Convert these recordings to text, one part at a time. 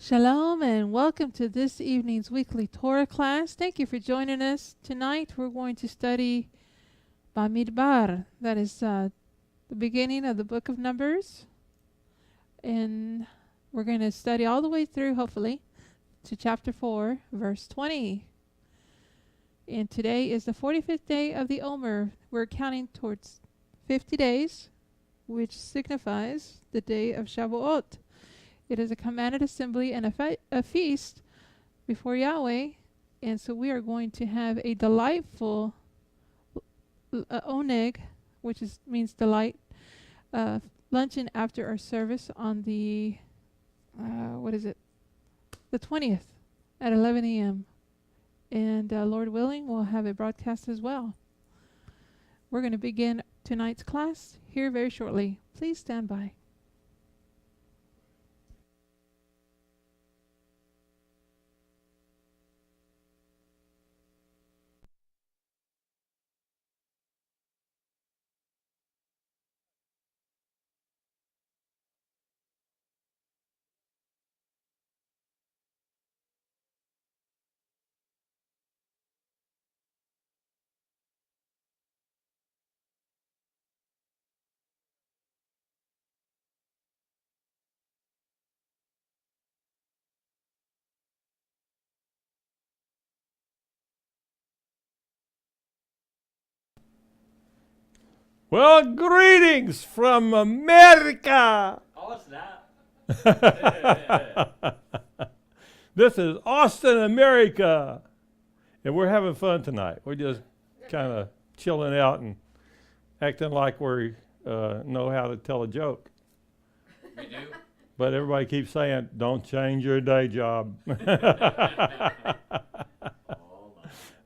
Shalom and welcome to this evening's weekly Torah class. Thank you for joining us. Tonight we're going to study Bemidbar. That is the beginning of the book of Numbers. And we're going to study all the way through, hopefully, to chapter 4, verse 20. And today is the 45th day of the Omer. We're counting towards 50 days, which signifies the day of Shavuot. It is a commanded assembly and a feast before Yahweh. And so we are going to have a delightful oneg, which means delight, luncheon after our service on the, the 20th at 11 a.m. And Lord willing, we'll have a broadcast as well. We're going to begin tonight's class here very shortly. Please stand by. Well, greetings from America. Oh, snap. This is Austin, America. And we're having fun tonight. We're just kind of chilling out and acting like we know how to tell a joke. We do? But everybody keeps saying, don't change your day job.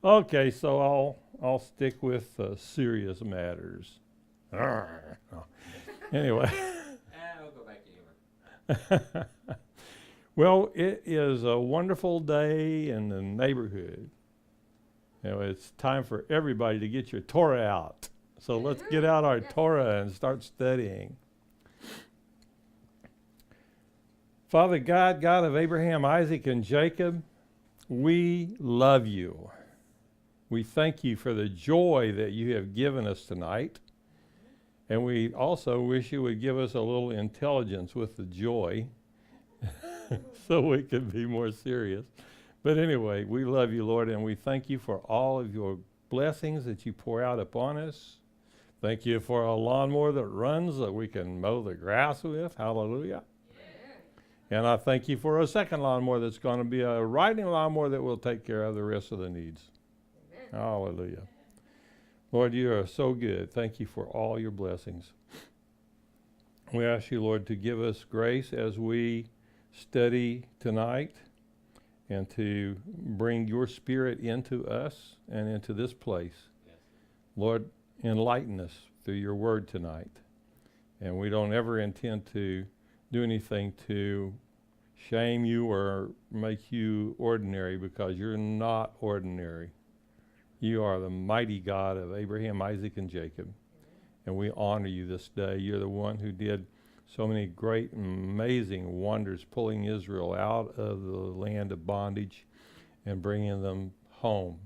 Okay, so I'll stick with serious matters. Anyway. We'll go back to humor. Well, it is a wonderful day in the neighborhood. You know, it's time for everybody to get your Torah out. So let's get out our Torah and start studying. Father God, God of Abraham, Isaac, and Jacob, we love you. We thank you for the joy that you have given us tonight. And we also wish you would give us a little intelligence with the joy so we can be more serious. But anyway, we love you, Lord, and we thank you for all of your blessings that you pour out upon us. Thank you for a lawnmower that runs that we can mow the grass with. Hallelujah. Yeah. And I thank you for a second lawnmower that's going to be a riding lawnmower that will take care of the rest of the needs. Amen. Hallelujah. Lord, you are so good. Thank you for all your blessings. We ask you, Lord, to give us grace as we study tonight and to bring your spirit into us and into this place. Yes. Lord, enlighten us through your word tonight. And we don't ever intend to do anything to shame you or make you ordinary, because you're not ordinary. You are the mighty God of Abraham, Isaac, and Jacob. And we honor you this day. You're the one who did so many great and amazing wonders, pulling Israel out of the land of bondage and bringing them home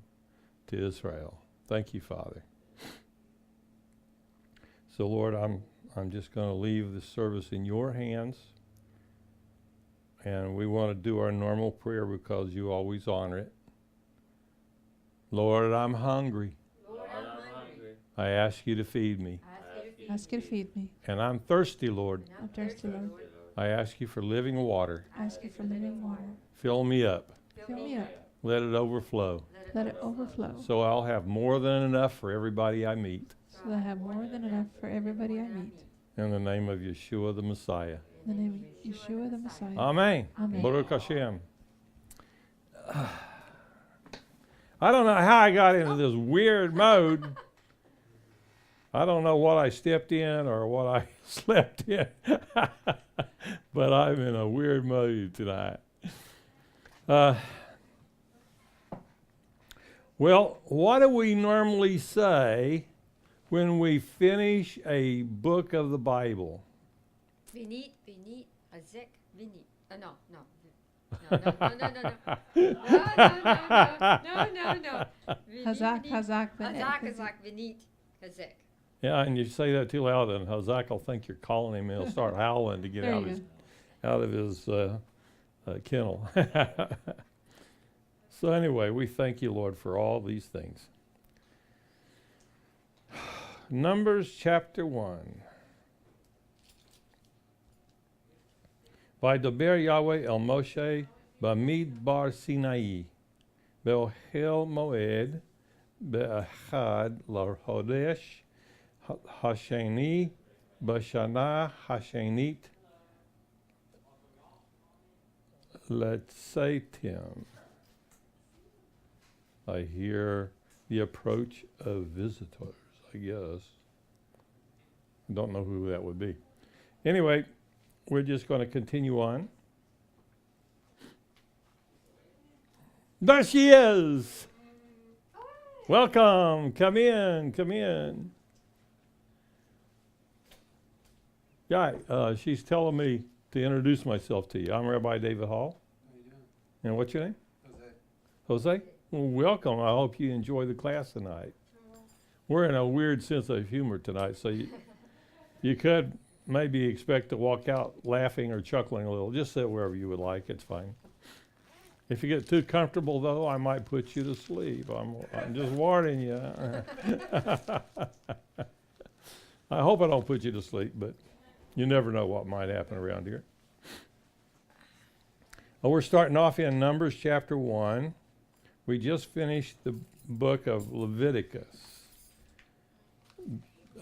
to Israel. Thank you, Father. So, Lord, I'm just going to leave the service in your hands. And we want to do our normal prayer because you always honor it. Lord, I'm hungry. Lord, I'm hungry. I ask you to feed me. Ask you to feed me. And I'm thirsty, Lord. I'm thirsty, Lord. I ask you for living water. Ask you for living water. Fill me up. Fill me up. Let it overflow. Let it overflow. So I'll have more than enough for everybody I meet. So that I have more than enough for everybody I meet. In the name of Yeshua the Messiah. In the name of Yeshua the Messiah. Amen. Amen. Baruch Hashem. I don't know how I got into this weird mode. I don't know what I stepped in or what I slept in. But I'm in a weird mood tonight. Well, what do we normally say when we finish a book of the Bible? Veni, Azek, Vini. No. Hazak, hazak, Hazak is like Vinit Hazek. Yeah, and you say that too loud, and Hazak will think you're calling him, and he'll start howling to get There out you of his kennel. So anyway, we thank you, Lord, for all these things. Numbers chapter 1. Vaydaber Yahweh el Moshe Bemidbar Sinai Be'ohel Moed Be'achad L'Hodesh Hasheni B'Shana Hashenit Letzaitim. I hear the approach of visitors, I guess. I don't know who that would be. Anyway, we're just going to continue on. There she is! Welcome! Come in, come in. Yeah, she's telling me to introduce myself to you. I'm Rabbi David Hall. How you doing? And what's your name? Jose. Jose? Well, welcome. I hope you enjoy the class tonight. We're in a weird sense of humor tonight, so you could maybe expect to walk out laughing or chuckling a little. Just sit wherever you would like. It's fine. If you get too comfortable, though, I might put you to sleep. I'm just warning you. I hope I don't put you to sleep, but you never know what might happen around here. We're starting off in Numbers chapter 1. We just finished the book of Leviticus.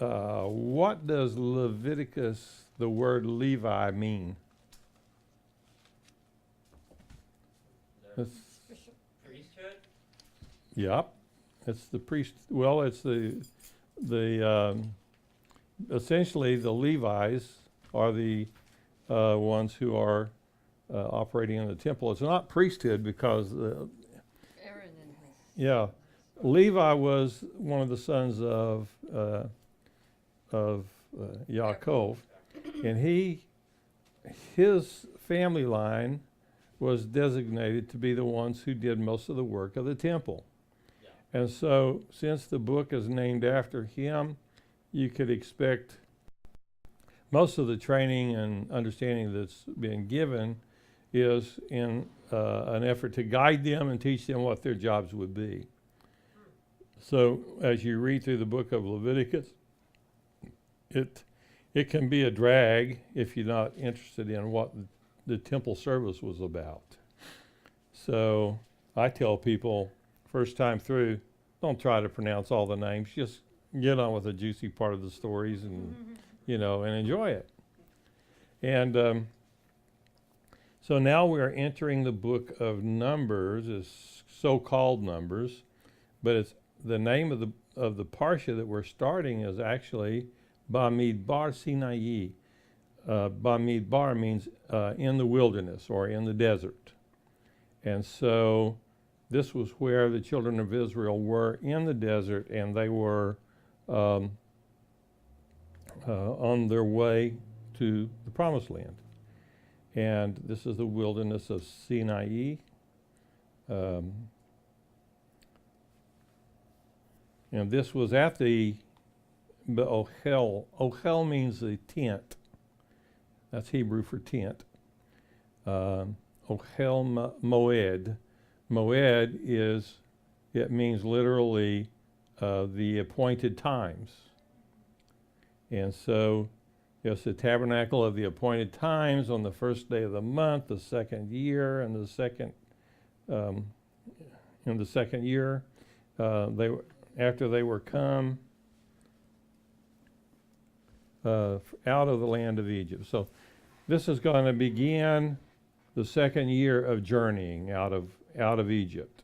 What does Leviticus, the word Levi, mean? Priesthood? Yep, it's the priest. Well, it's the essentially the Levites are the ones who are operating in the temple. It's not priesthood because Aaron and his. yeah, Levi was one of the sons of Yaakov, and his family line was designated to be the ones who did most of the work of the temple. Yeah. And so, since the book is named after him, you could expect most of the training and understanding that's been given is in an effort to guide them and teach them what their jobs would be. So, as you read through the book of Leviticus, it can be a drag if you're not interested in what the temple service was about. So I tell people, first time through, don't try to pronounce all the names. Just get on with the juicy part of the stories and, and enjoy it. And so now we are entering the book of Numbers, is so-called Numbers, but it's the name of the parsha that we're starting is actually Bemidbar Sinai. Bemidbar means in the wilderness or in the desert. And so this was where the children of Israel were in the desert, and they were on their way to the Promised Land. And this is the wilderness of Sinai. And this was at the Ohel. Ohel means the tent. That's Hebrew for tent. Ohel Moed. Moed it means literally the appointed times. And so it's the tabernacle of the appointed times on the first day of the month, the second year, and the second in the second year, after they were come out of the land of Egypt. So this is going to begin the second year of journeying out of Egypt.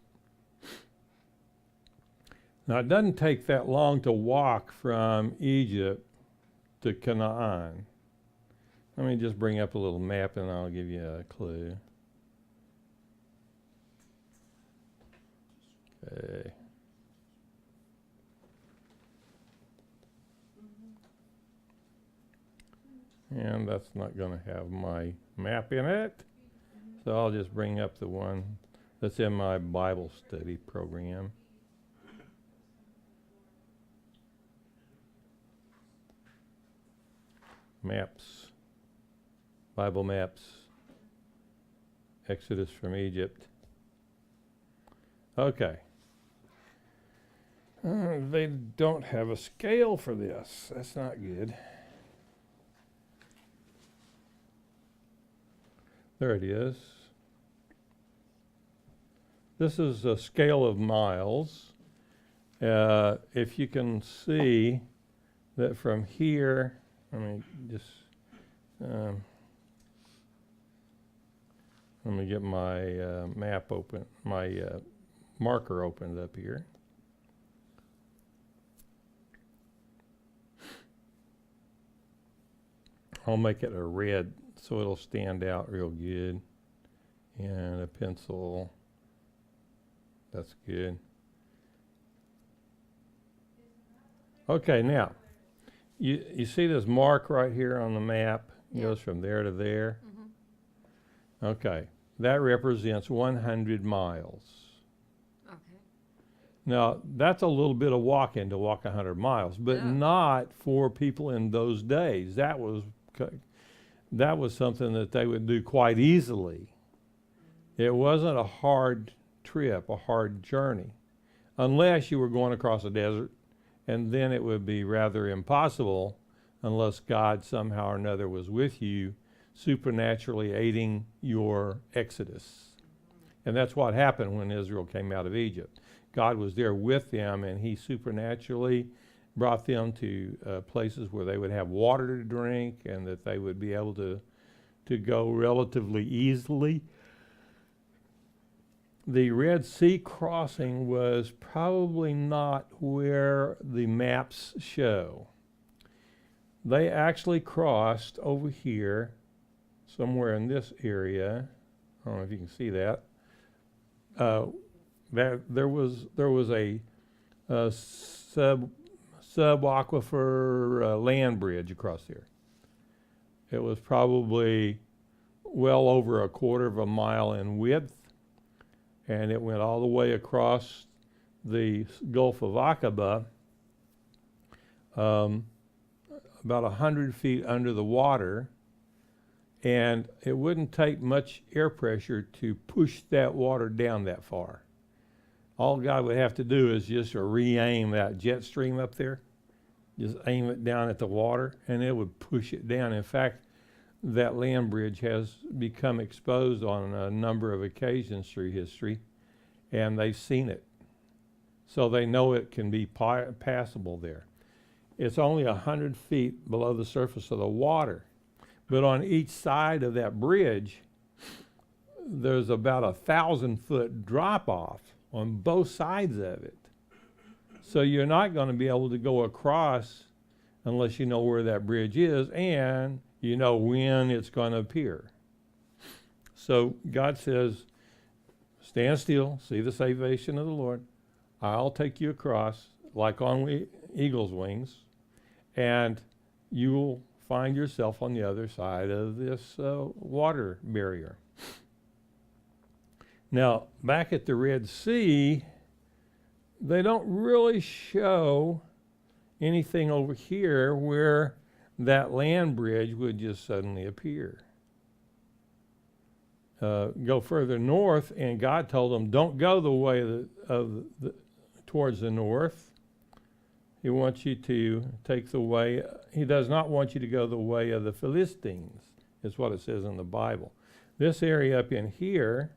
Now it doesn't take that long to walk from Egypt to Canaan. Let me just bring up a little map and I'll give you a clue. Okay. And that's not going to have my map in it. So I'll just bring up the one that's in my Bible study program. Maps. Bible maps. Exodus from Egypt. Okay. They don't have a scale for this. That's not good. There it is. This is a scale of miles. If you can see that from here, let me just, let me get my map open, my marker opened up here. I'll make it a red so it'll stand out real good. And a pencil, that's good. Okay, now, you see this mark right here on the map? It goes from there to there. Mm-hmm. Okay, that represents 100 miles. Okay. Now, that's a little bit of walking to walk 100 miles, but Yeah. not for people in those days. That was something that they would do quite easily. It wasn't a hard trip, a hard journey, unless you were going across a desert, and then it would be rather impossible unless God somehow or another was with you, supernaturally aiding your exodus. And that's what happened when Israel came out of Egypt. God was there with them, and he supernaturally brought them to places where they would have water to drink and that they would be able to go relatively easily. The Red Sea crossing was probably not where the maps show. They actually crossed over here, somewhere in this area. I don't know if you can see that. There was a subaquifer land bridge across here. It was probably well over a quarter of a mile in width, and it went all the way across the Gulf of Aqaba, about 100 feet under the water, and it wouldn't take much air pressure to push that water down that far. All God would have to do is just re-aim that jet stream up there, just aim it down at the water, and it would push it down. In fact, that land bridge has become exposed on a number of occasions through history, and they've seen it. So they know it can be passable there. It's only 100 feet below the surface of the water, but on each side of that bridge, there's about 1,000-foot drop-off on both sides of it. So you're not going to be able to go across unless you know where that bridge is and you know when it's going to appear. So God says, stand still, see the salvation of the Lord. I'll take you across like on eagle's wings, and you will find yourself on the other side of this water barrier. Now, back at the Red Sea, they don't really show anything over here where that land bridge would just suddenly appear. Go further north, and God told them, don't go the way towards the north. He wants you to take the way, he does not want you to go the way of the Philistines, is what it says in the Bible. This area up in here,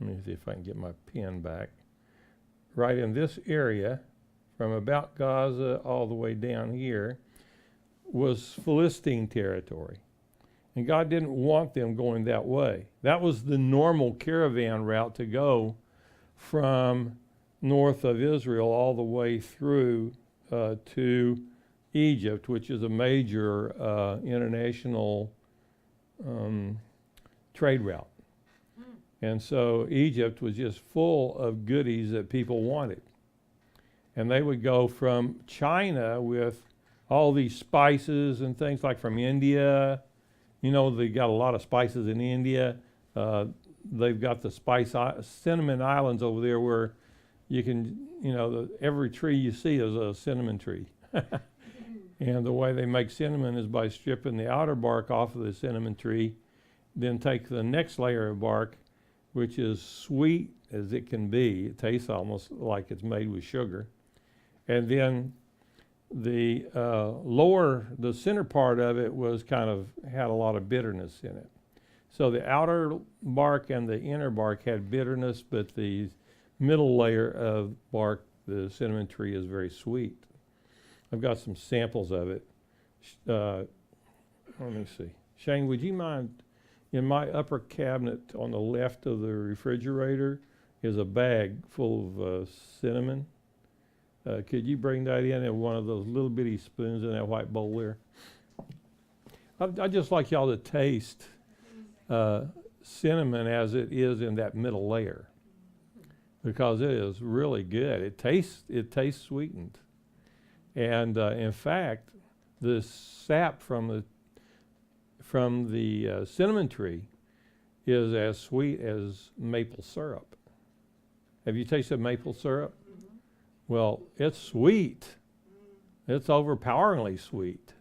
let me see if I can get my pen back. Right in this area, from about Gaza all the way down here, was Philistine territory. And God didn't want them going that way. That was the normal caravan route to go from north of Israel all the way through to Egypt, which is a major international trade route. And so Egypt was just full of goodies that people wanted. And they would go from China with all these spices and things, like from India You know, they got a lot of spices in India. They've got the cinnamon islands over there where you can, you know, every tree you see is a cinnamon tree. And the way they make cinnamon is by stripping the outer bark off of the cinnamon tree, then take the next layer of bark, which is sweet as it can be. It tastes almost like it's made with sugar. And then the the center part of it was had a lot of bitterness in it. So the outer bark and the inner bark had bitterness, but the middle layer of bark, the cinnamon tree, is very sweet. I've got some samples of it. Let me see. Shane, would you mind, in my upper cabinet on the left of the refrigerator is a bag full of cinnamon. Could you bring that in one of those little bitty spoons in that white bowl there? I'd just like y'all to taste cinnamon as it is in that middle layer, because it is really good. It tastes sweetened. And in fact, the sap from the cinnamon tree is as sweet as maple syrup. Have you tasted maple syrup? Mm-hmm. Well, it's sweet. It's overpoweringly sweet.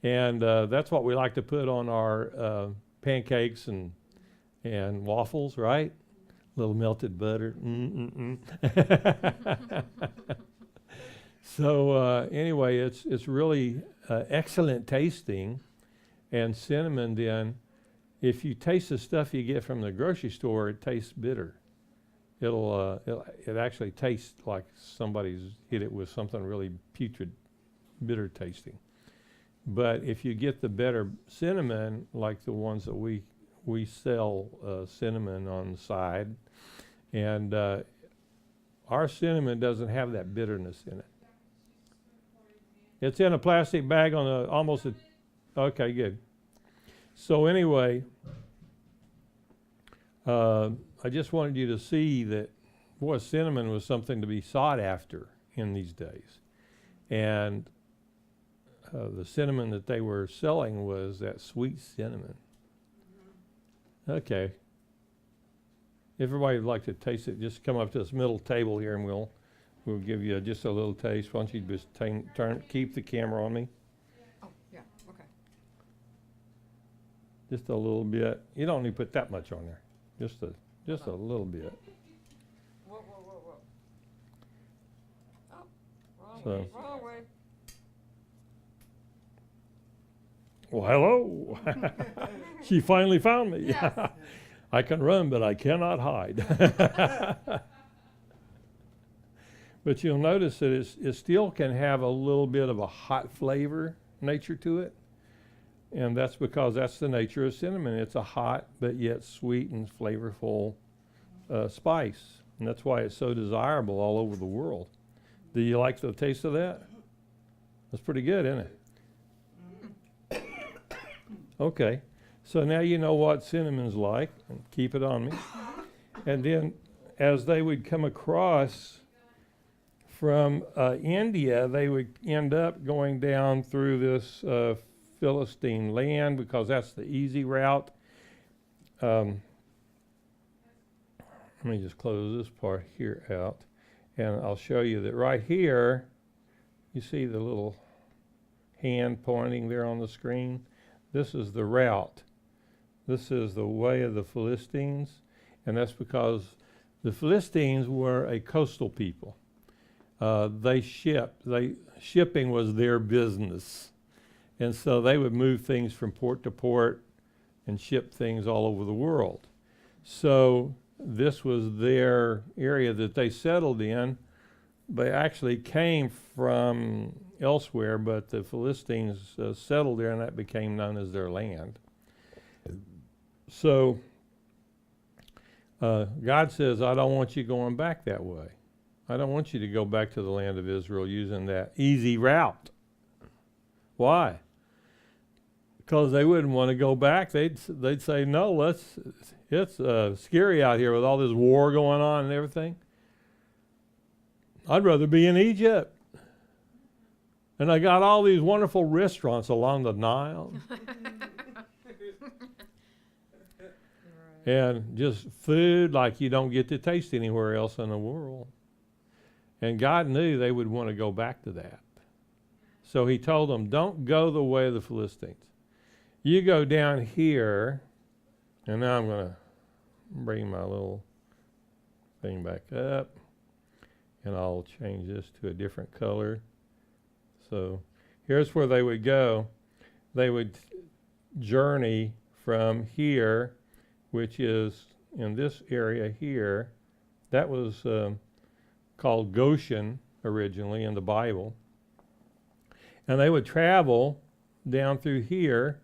And that's what we like to put on our pancakes and waffles, right? A little melted butter. So anyway, it's really excellent tasting. And cinnamon, then, if you taste the stuff you get from the grocery store, it tastes bitter. It actually tastes like somebody's hit it with something really putrid, bitter tasting. But if you get the better cinnamon, like the ones that we sell cinnamon on the side, and our cinnamon doesn't have that bitterness in it. It's in a plastic bag on okay, good. So anyway, I just wanted you to see that, boy, cinnamon was something to be sought after in these days. And the cinnamon that they were selling was that sweet cinnamon. Okay. Everybody would like to taste it. Just come up to this middle table here and we'll give you just a little taste. Why don't you just keep the camera on me? Oh, yeah, okay. Just a little bit. You don't need to put that much on there. Just a little bit. Whoa. Oh, wrong So. way, wrong way. Well, hello. She finally found me. Yes. I can run, but I cannot hide. But you'll notice that it still can have a little bit of a hot flavor nature to it. And that's because that's the nature of cinnamon. It's a hot but yet sweet and flavorful spice. And that's why it's so desirable all over the world. Do you like the taste of that? That's pretty good, isn't it? Okay. So now you know what cinnamon's like. Keep it on me. And then as they would come across from India, they would end up going down through this Philistine land because that's the easy route. Let me just close this part here out, and I'll show you that right here, you see the little hand pointing there on the screen? This is the route. This is the way of the Philistines, and that's because the Philistines were a coastal people. Shipping was their business. And so they would move things from port to port and ship things all over the world. So this was their area that they settled in. They actually came from elsewhere, but the Philistines settled there, and that became known as their land. So God says, I don't want you going back that way. I don't want you to go back to the land of Israel using that easy route. Why? Because they wouldn't want to go back. They'd say, no, it's scary out here with all this war going on and everything. I'd rather be in Egypt. And I got all these wonderful restaurants along the Nile. and just food like you don't get to taste anywhere else in the world. And God knew they would want to go back to that. So he told them, don't go the way of the Philistines. You go down here, and now I'm going to bring my little thing back up, and I'll change this to a different color. So here's where they would go. They would journey from here, which is in this area here. That was called Goshen originally in the Bible. And they would travel down through here,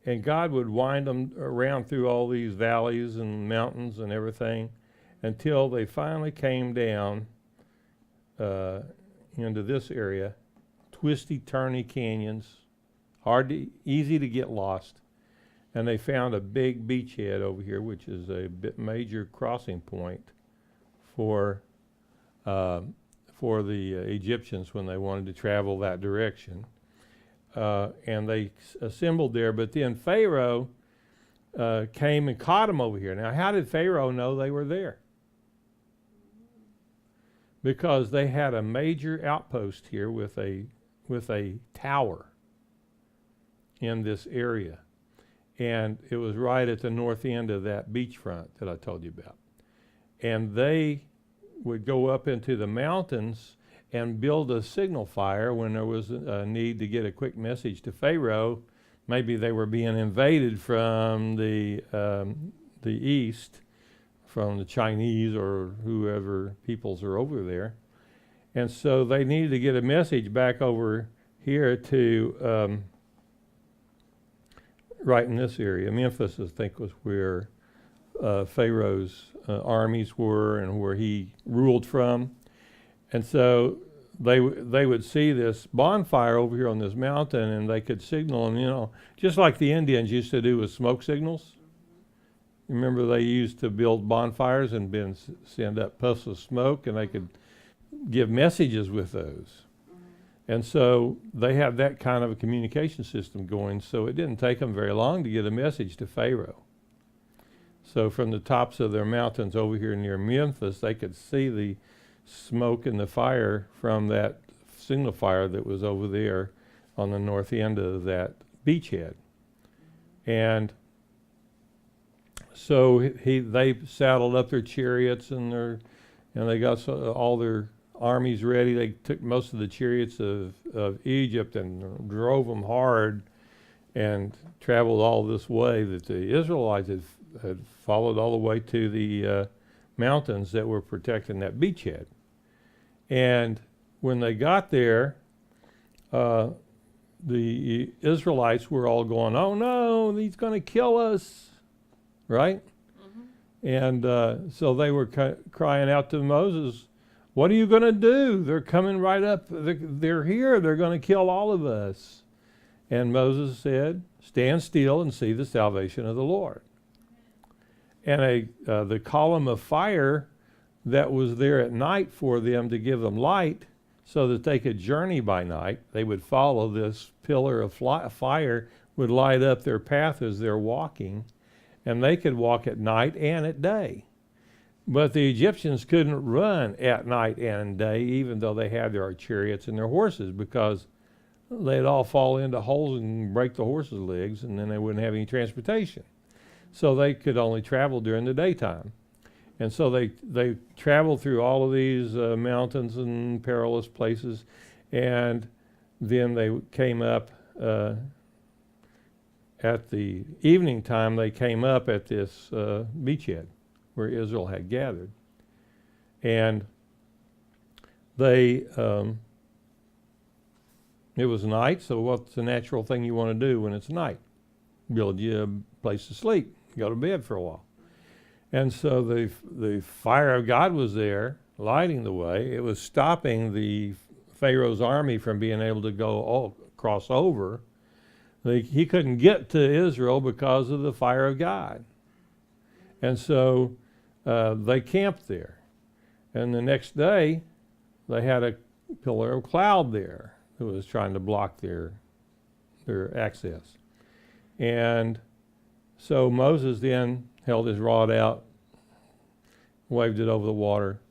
and God would wind them around through all these valleys and mountains and everything until they finally came down into this area. Twisty, turny canyons, easy to get lost. And they found a big beachhead over here, which is a major crossing point for the Egyptians when they wanted to travel that direction. And they assembled there, but then Pharaoh came and caught them over here. Now, how did Pharaoh know they were there? Because they had a major outpost here with a tower in this area. And it was right at the north end of that beachfront that I told you about. And they would go up into the mountains and build a signal fire when there was a need to get a quick message to Pharaoh. Maybe they were being invaded from the east, from the Chinese or whoever peoples are over there. And so they needed to get a message back over here to right in this area. Memphis, I think, was where Pharaoh's armies were and where he ruled from. And so they would see this bonfire over here on this mountain, and they could signal them, just like the Indians used to do with smoke signals. Remember, they used to build bonfires and send up puffs of smoke, and they could give messages with those. And so they have that kind of a communication system going, so it didn't take them very long to get a message to Pharaoh. So from the tops of their mountains over here near Memphis, they could see the smoke and the fire from that signal fire that was over there on the north end of that beachhead. And so they saddled up their chariots and they got all their armies ready. They took most of the chariots of Egypt and drove them hard and traveled all this way that the Israelites had followed all the way to the mountains that were protecting that beachhead. And when they got there, the Israelites were all going, "Oh no, he's going to kill us," right? Mm-hmm. And so they were crying out to Moses, "What are you going to do? They're coming right up. They're here. They're going to kill all of us." And Moses said, "Stand still and see the salvation of the Lord." And the column of fire that was there at night for them to give them light so that they could journey by night, they would follow this pillar of fire, would light up their path as they're walking, and they could walk at night and at day. But the Egyptians couldn't run at night and day, even though they had their chariots and their horses, because they'd all fall into holes and break the horses' legs, and then they wouldn't have any transportation. So they could only travel during the daytime. And so they traveled through all of these mountains and perilous places, and then they came up at the evening time, they came up at this beachhead where Israel had gathered. And it was night, so what's the natural thing you want to do when it's night? Build you a place to sleep, go to bed for a while. And so the fire of God was there, lighting the way. It was stopping the Pharaoh's army from being able to cross over. He couldn't get to Israel because of the fire of God. And so they camped there. And the next day, they had a pillar of cloud there that was trying to block their access. And so Moses then held his rod out, waved it over the water.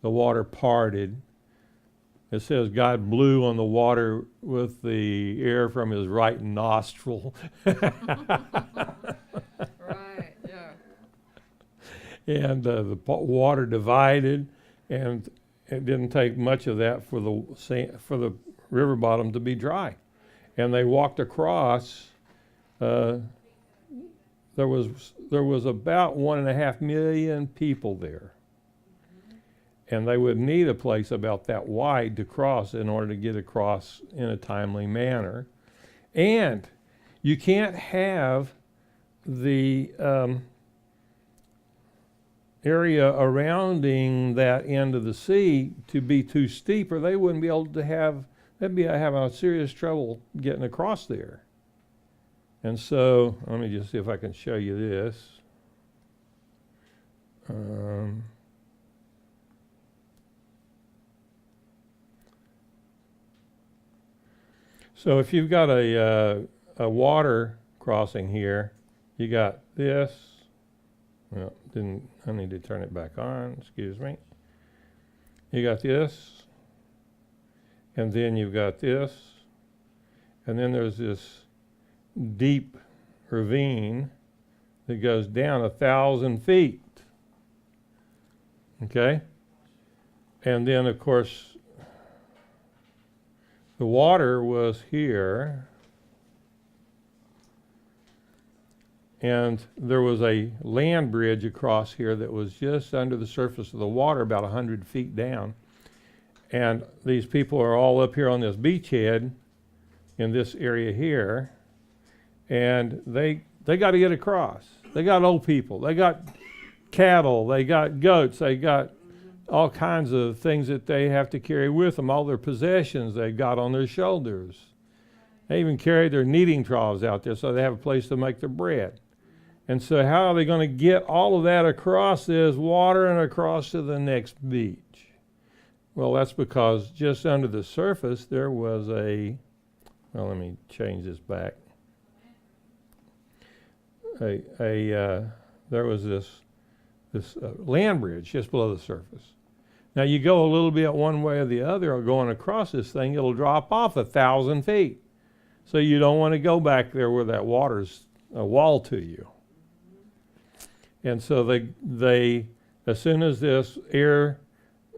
The water parted. It says God blew on the water with the air from his right nostril. Right, yeah. And the water divided, and it didn't take much of that for the river bottom to be dry. And they walked across. There was about 1.5 million people there. And they would need a place about that wide to cross in order to get across in a timely manner. And you can't have the area surrounding that end of the sea to be too steep, or they wouldn't be able to they'd be having a serious trouble getting across there. And so, let me just see if I can show you this. So if you've got a water crossing here, you got this. Well, I need to turn it back on, excuse me. You got this, and then you've got this, and then there's this deep ravine that goes down 1,000 feet. Okay? And then, of course, the water was here, and there was a land bridge across here that was just under the surface of the water, about 100 feet down. And these people are all up here on this beachhead in this area here, and they got to get across. They got old people, they got cattle, they got goats, they got all kinds of things that they have to carry with them, all their possessions they got on their shoulders. They even carry their kneading troughs out there so they have a place to make their bread. And so how are they going to get all of that across this water and across to the next beach? Well, that's because just under the surface there was let me change this back. There was this land bridge just below the surface. Now you go a little bit one way or the other, or going across this thing, it'll drop off 1,000 feet. So you don't want to go back there where that water's a wall to you. And so they as soon as this air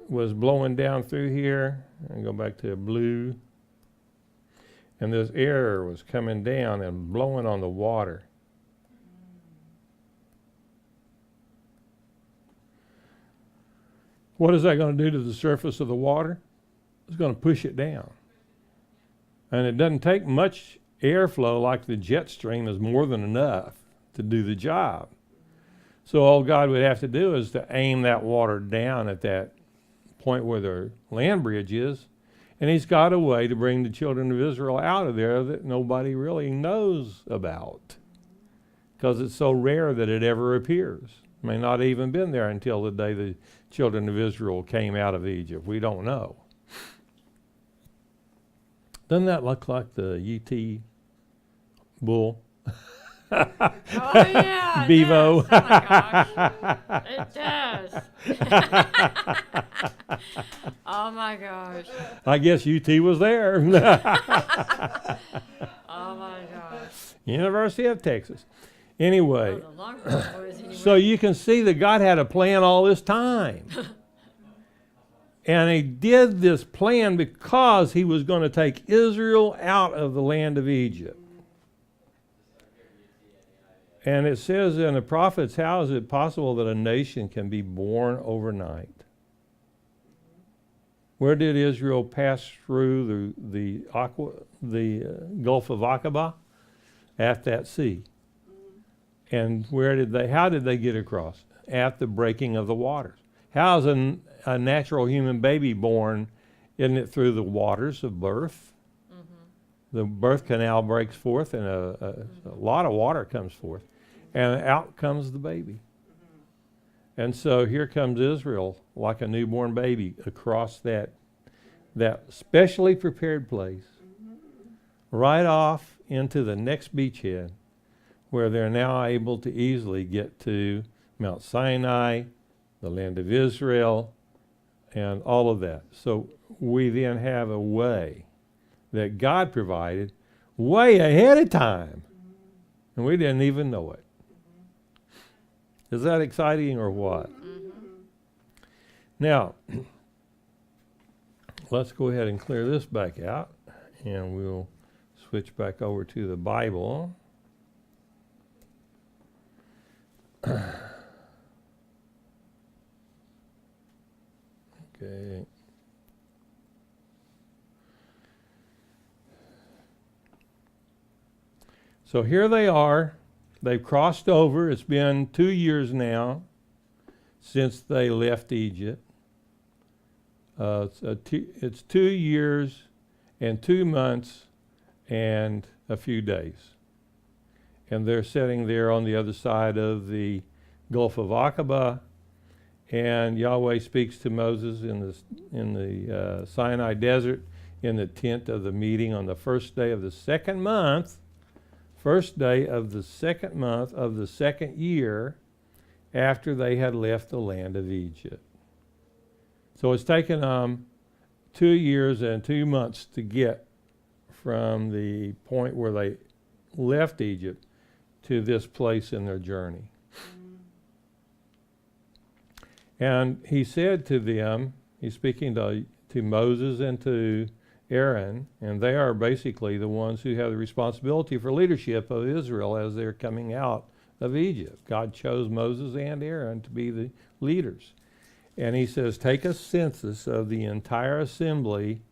was blowing down through here, and go back to blue, and this air was coming down and blowing on the water. What is that going to do to the surface of the water? It's going to push it down. And it doesn't take much airflow, like the jet stream is more than enough to do the job. So all God would have to do is to aim that water down at that point where the land bridge is, and he's got a way to bring the children of Israel out of there that nobody really knows about, because it's so rare that it ever appears. May not even been there until the day the children of Israel came out of Egypt. We don't know. Doesn't that look like the UT bull? Oh yeah, Bevo. it does. Oh my gosh. It does. Oh my gosh. I guess UT was there. Oh my gosh. University of Texas. Anyway, Oh, the Longhorn boys anyway. so you can see that God had a plan all this time. And he did this plan because he was going to take Israel out of the land of Egypt. And it says in the prophets, how is it possible that a nation can be born overnight? Where did Israel pass through the Gulf of Aqaba? At that sea. And how did they get across? At the breaking of the waters. How is a natural human baby born? Isn't it through the waters of birth? Mm-hmm. The birth canal breaks forth, and a lot of water comes forth. And out comes the baby. Mm-hmm. And so here comes Israel, like a newborn baby, across that specially prepared place, right off into the next beachhead, where they're now able to easily get to Mount Sinai, the land of Israel, and all of that. So we then have a way that God provided way ahead of time, and we didn't even know it. Is that exciting or what? Now, let's go ahead and clear this back out, and we'll switch back over to the Bible. Okay. So here they are. They've crossed over. It's been 2 years now since they left Egypt. It's 2 years and 2 months and a few days. And they're sitting there on the other side of the Gulf of Aqaba. And Yahweh speaks to Moses in the Sinai desert in the tent of the meeting on the first day of the second month of the second year after they had left the land of Egypt. So it's taken 2 years and 2 months to get from the point where they left Egypt to this place in their journey. And he said to them, he's speaking to Moses and to Aaron, and they are basically the ones who have the responsibility for leadership of Israel as they're coming out of Egypt. God chose Moses and Aaron to be the leaders. And he says, take a census of the entire assembly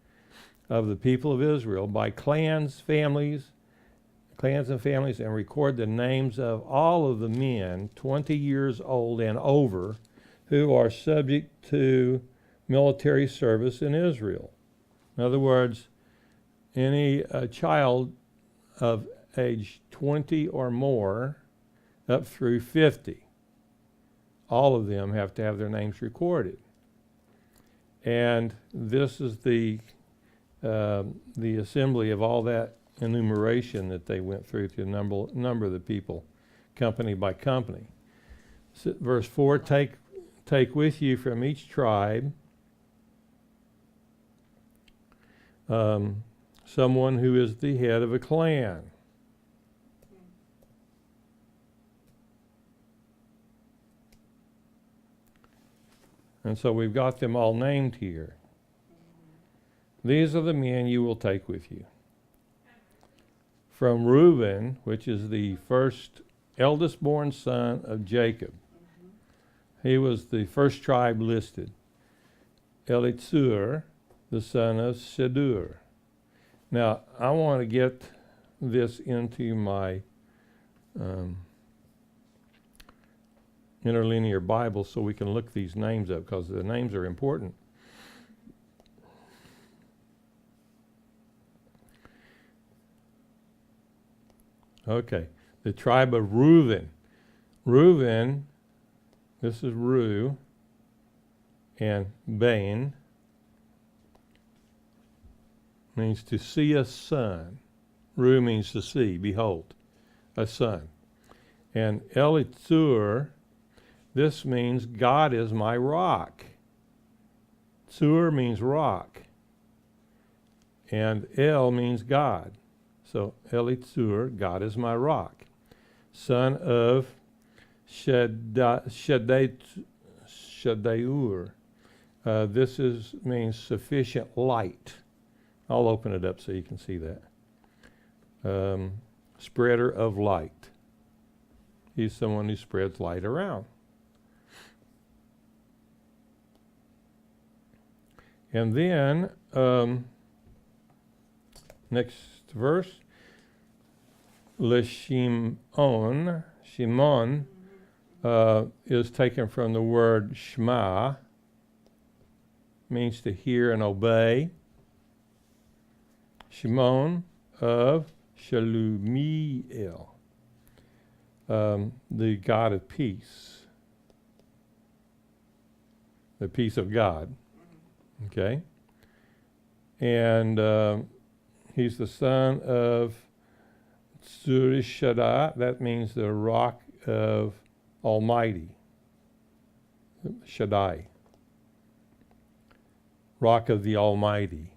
of the people of Israel by clans and families, and record the names of all of the men 20 years old and over who are subject to military service in Israel. In other words, any child of age 20 or more up through 50, all of them have to have their names recorded. And this is the assembly of all that enumeration that they went through to number of the people, company by company. So, verse 4, take with you from each tribe someone who is the head of a clan. And so we've got them all named here. These are the men you will take with you. From Reuben, which is the first eldest born son of Jacob. He was the first tribe listed. Elitzur, the son of Shedur. Now, I want to get this into my interlinear Bible so we can look these names up, because the names are important. Okay, the tribe of Reuben. Reuben, this is Ru, and Bain means to see a son. Ru means to see, behold, a son. And Elitzur, this means God is my rock. Tsur means rock. And El means God. So Elitzur, God is my rock. Son of Shadeur. This means sufficient light. I'll open it up so you can see that. Spreader of light. He's someone who spreads light around. And then, next verse, Shimon is taken from the word Shema, means to hear and obey. Shimon of Shalumiel, the God of peace, the peace of God. Okay, and he's the son of Surishada, that means the rock of Almighty. Shaddai. Rock of the Almighty.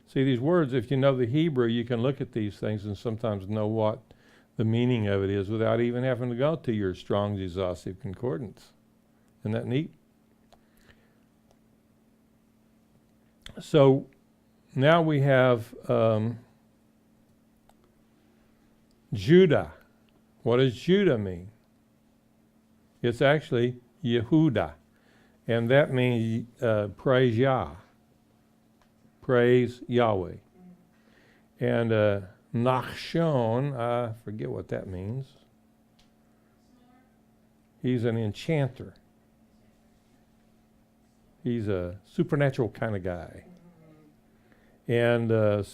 See, these words, if you know the Hebrew, you can look at these things and sometimes know what the meaning of it is without even having to go to your Strong's Exhaustive Concordance. Isn't that neat? So now we have Judah. What does Judah mean? It's actually Yehuda, and that means praise Yah, praise Yahweh. And Nachshon, I forget what that means. He's an enchanter. He's a supernatural kind of guy. And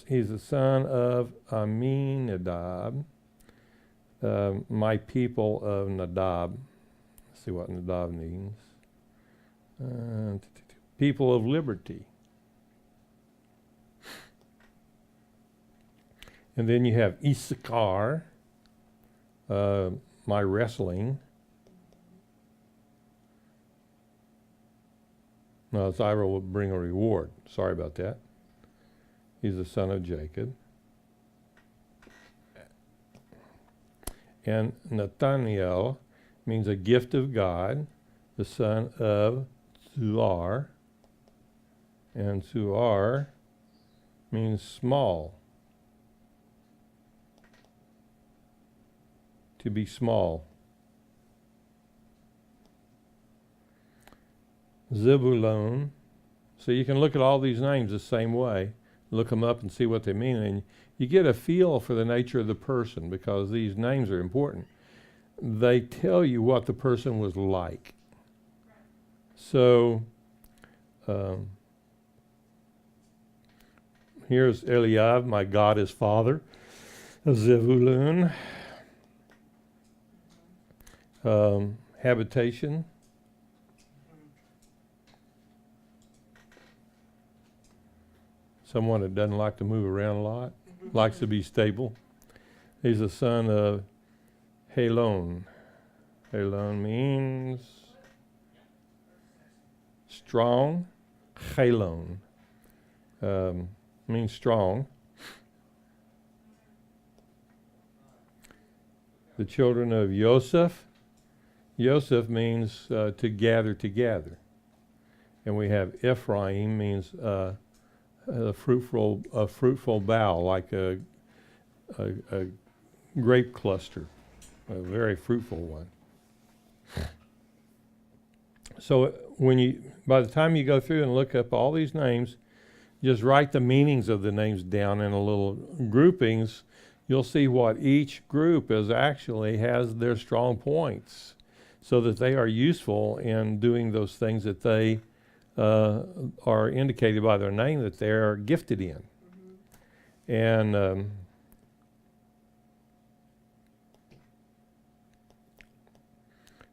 he's the son of Aminadab, my people of Nadab. Let's see what Nadab means. People of liberty. And then you have Issachar, my wrestling. No, Zyra will bring a reward. Sorry about that. He's the son of Jacob. And Nathaniel means a gift of God, the son of Zuar. And Zuar means small. To be small. Zebulun. So you can look at all these names the same way, look them up and see what they mean, and you get a feel for the nature of the person because these names are important. They tell you what the person was like. So here's Eliab, my God is father. Zebulun. Habitation. Someone that doesn't like to move around a lot, likes to be stable. He's the son of Helon. Helon means strong. Helon means strong. The children of Yosef. Yosef means to gather together. And we have Ephraim means a fruitful bough, like a grape cluster, a very fruitful one. So by the time you go through and look up all these names, just write the meanings of the names down in a little groupings. You'll see what each group has their strong points, so that they are useful in doing those things that they are indicated by their name that they're gifted in. And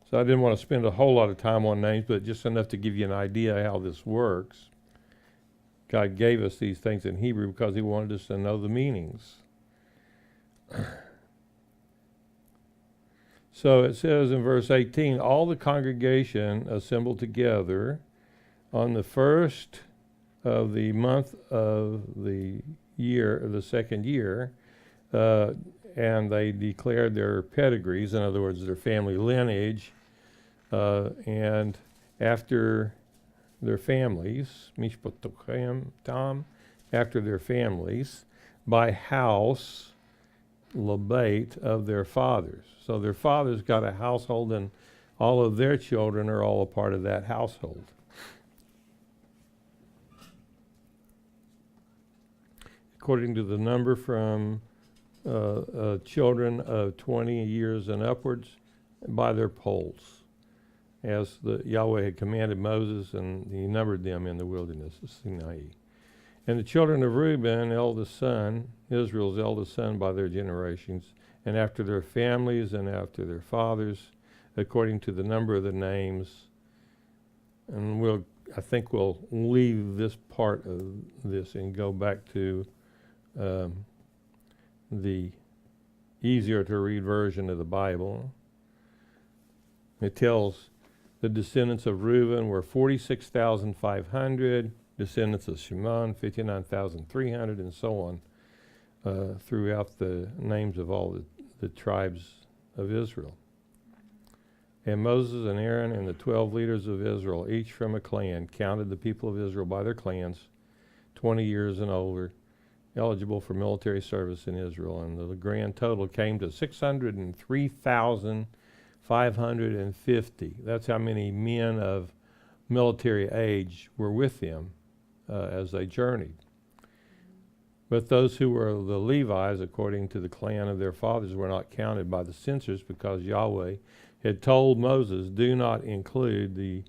so I didn't want to spend a whole lot of time on names, but just enough to give you an idea how this works. God gave us these things in Hebrew because he wanted us to know the meanings. So it says in verse 18, all the congregation assembled together on the first of the month of the year, of the second year, and they declared their pedigrees, in other words, their family lineage, and after their families, after their families, by house, labate of their fathers. So their fathers got a household, and all of their children are all a part of that household. According to the number from children of 20 years and upwards, by their polls, as the Yahweh had commanded Moses, and he numbered them in the wilderness of Sinai. And the children of Reuben, eldest son, Israel's eldest son by their generations, and after their families and after their fathers, according to the number of the names. And I think we'll leave this part of this and go back to the easier to read version of the Bible. It tells the descendants of Reuben were 46,500, descendants of Shimon 59,300, and so on, throughout the names of all the tribes of Israel. And Moses and Aaron and the 12 leaders of Israel, each from a clan, counted the people of Israel by their clans, 20 years and older, eligible for military service in Israel. And the grand total came to 603,550. That's how many men of military age were with them as they journeyed. But those who were the Levites, according to the clan of their fathers, were not counted by the censors, because Yahweh had told Moses, do not include the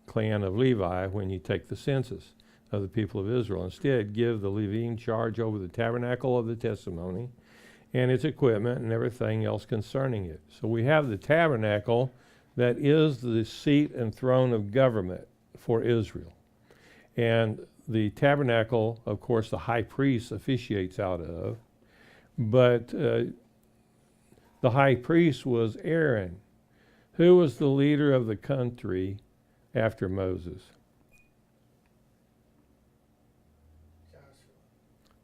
clan of Levi when you take the census of the people of Israel. Instead, give the Levim charge over the tabernacle of the testimony and its equipment and everything else concerning it. So we have the tabernacle that is the seat and throne of government for Israel. And the tabernacle, of course, the high priest officiates out of, but the high priest was Aaron. Who was the leader of the country after Moses?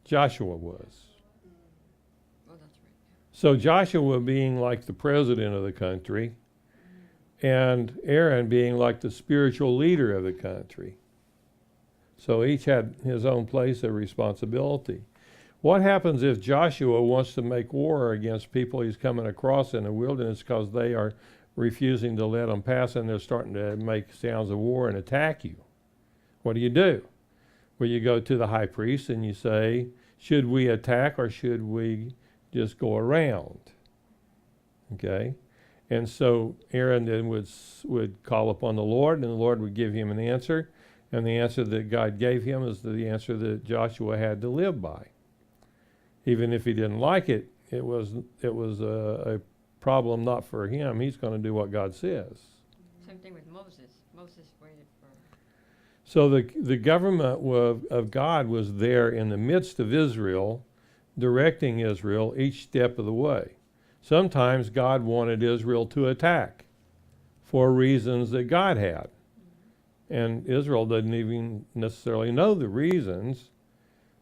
Joshua was. Oh, that's right. So Joshua being like the president of the country, and Aaron being like the spiritual leader of the country. So each had his own place of responsibility. What happens if Joshua wants to make war against people he's coming across in the wilderness because they are refusing to let him pass and they're starting to make sounds of war and attack you? What do? Well, you go to the high priest and you say, should we attack or should we just go around? Okay? And so Aaron then would call upon the Lord, and the Lord would give him an answer. And the answer that God gave him is the answer that Joshua had to live by. Even if he didn't like it, it was a problem not for him. He's going to do what God says. Same thing with Moses. Moses waited for... So the government of God was there in the midst of Israel, directing Israel each step of the way. Sometimes God wanted Israel to attack for reasons that God had. And Israel doesn't even necessarily know the reasons,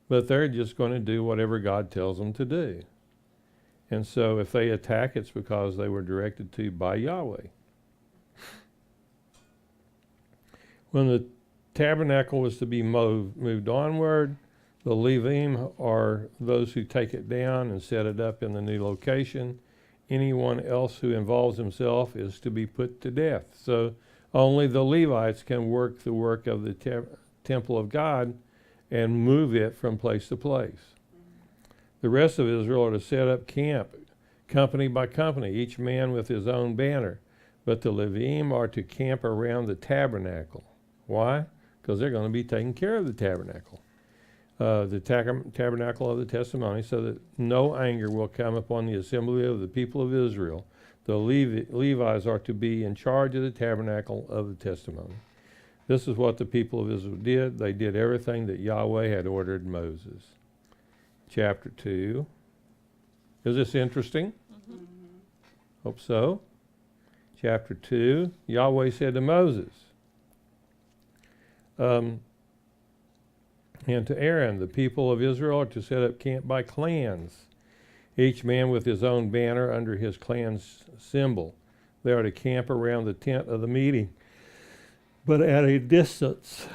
but they're just going to do whatever God tells them to do. And so if they attack, it's because they were directed to by Yahweh. When the tabernacle was to be moved onward, the Levim are those who take it down and set it up in the new location. Anyone else who involves himself is to be put to death. So only the Levites can work the work of the temple of God and move it from place to place. The rest of Israel are to set up camp, company by company, each man with his own banner. But the Levim are to camp around the tabernacle. Why? Because they're going to be taking care of the tabernacle. The tabernacle of the testimony, so that no anger will come upon the assembly of the people of Israel. The Levites are to be in charge of the tabernacle of the testimony. This is what the people of Israel did. They did everything that Yahweh had ordered Moses. Chapter 2. Is this interesting? Mm-hmm. Hope so. Chapter 2. Yahweh said to Moses, and to Aaron, the people of Israel are to set up camp by clans, each man with his own banner under his clan's symbol. They are to camp around the tent of the meeting, but at a distance.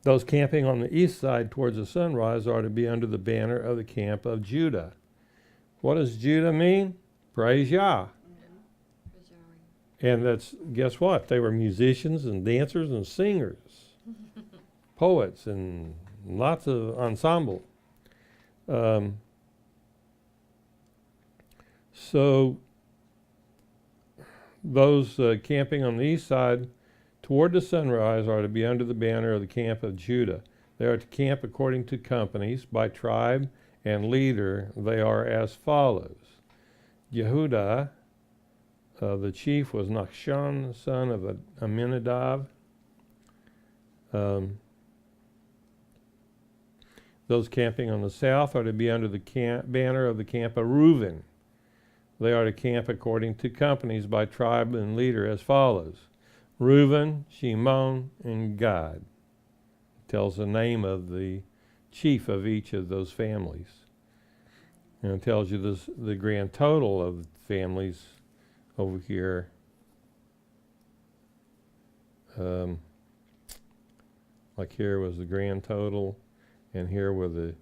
Those camping on the east side towards the sunrise are to be under the banner of the camp of Judah. What does Judah mean? Praise Yah. And that's, guess what? They were musicians and dancers and singers, poets, and lots of ensemble. So those camping on the east side toward the sunrise are to be under the banner of the camp of Judah. They are to camp according to companies by tribe and leader. They are as follows. Yehudah, the chief, was Nachshon, son of Aminadab. Those camping on the south are to be under the banner of the camp of Reuben. They are to camp according to companies by tribe and leader as follows: Reuben, Shimon, and Gad. It tells the name of the chief of each of those families. And it tells you the grand total of families over here. Like here was the grand total, and here were the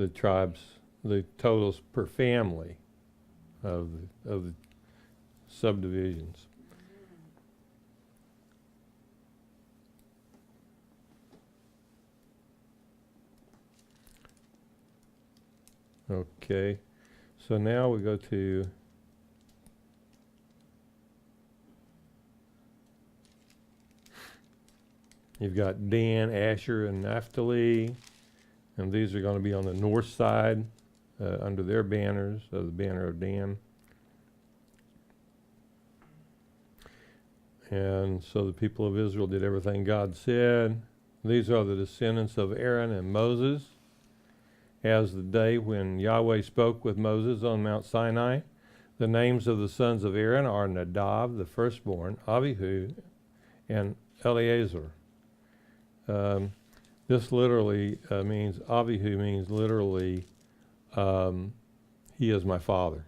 tribes, the totals per family of the subdivisions. Okay, so now we go to you've got Dan, Asher, and Naphtali, and these are going to be on the north side under their banners, the banner of Dan. And so the people of Israel did everything God said. These are the descendants of Aaron and Moses, as the day when Yahweh spoke with Moses on Mount Sinai. The names of the sons of Aaron are Nadab, the firstborn, Abihu, and Eleazar. This literally means, Abihu means literally, he is my father.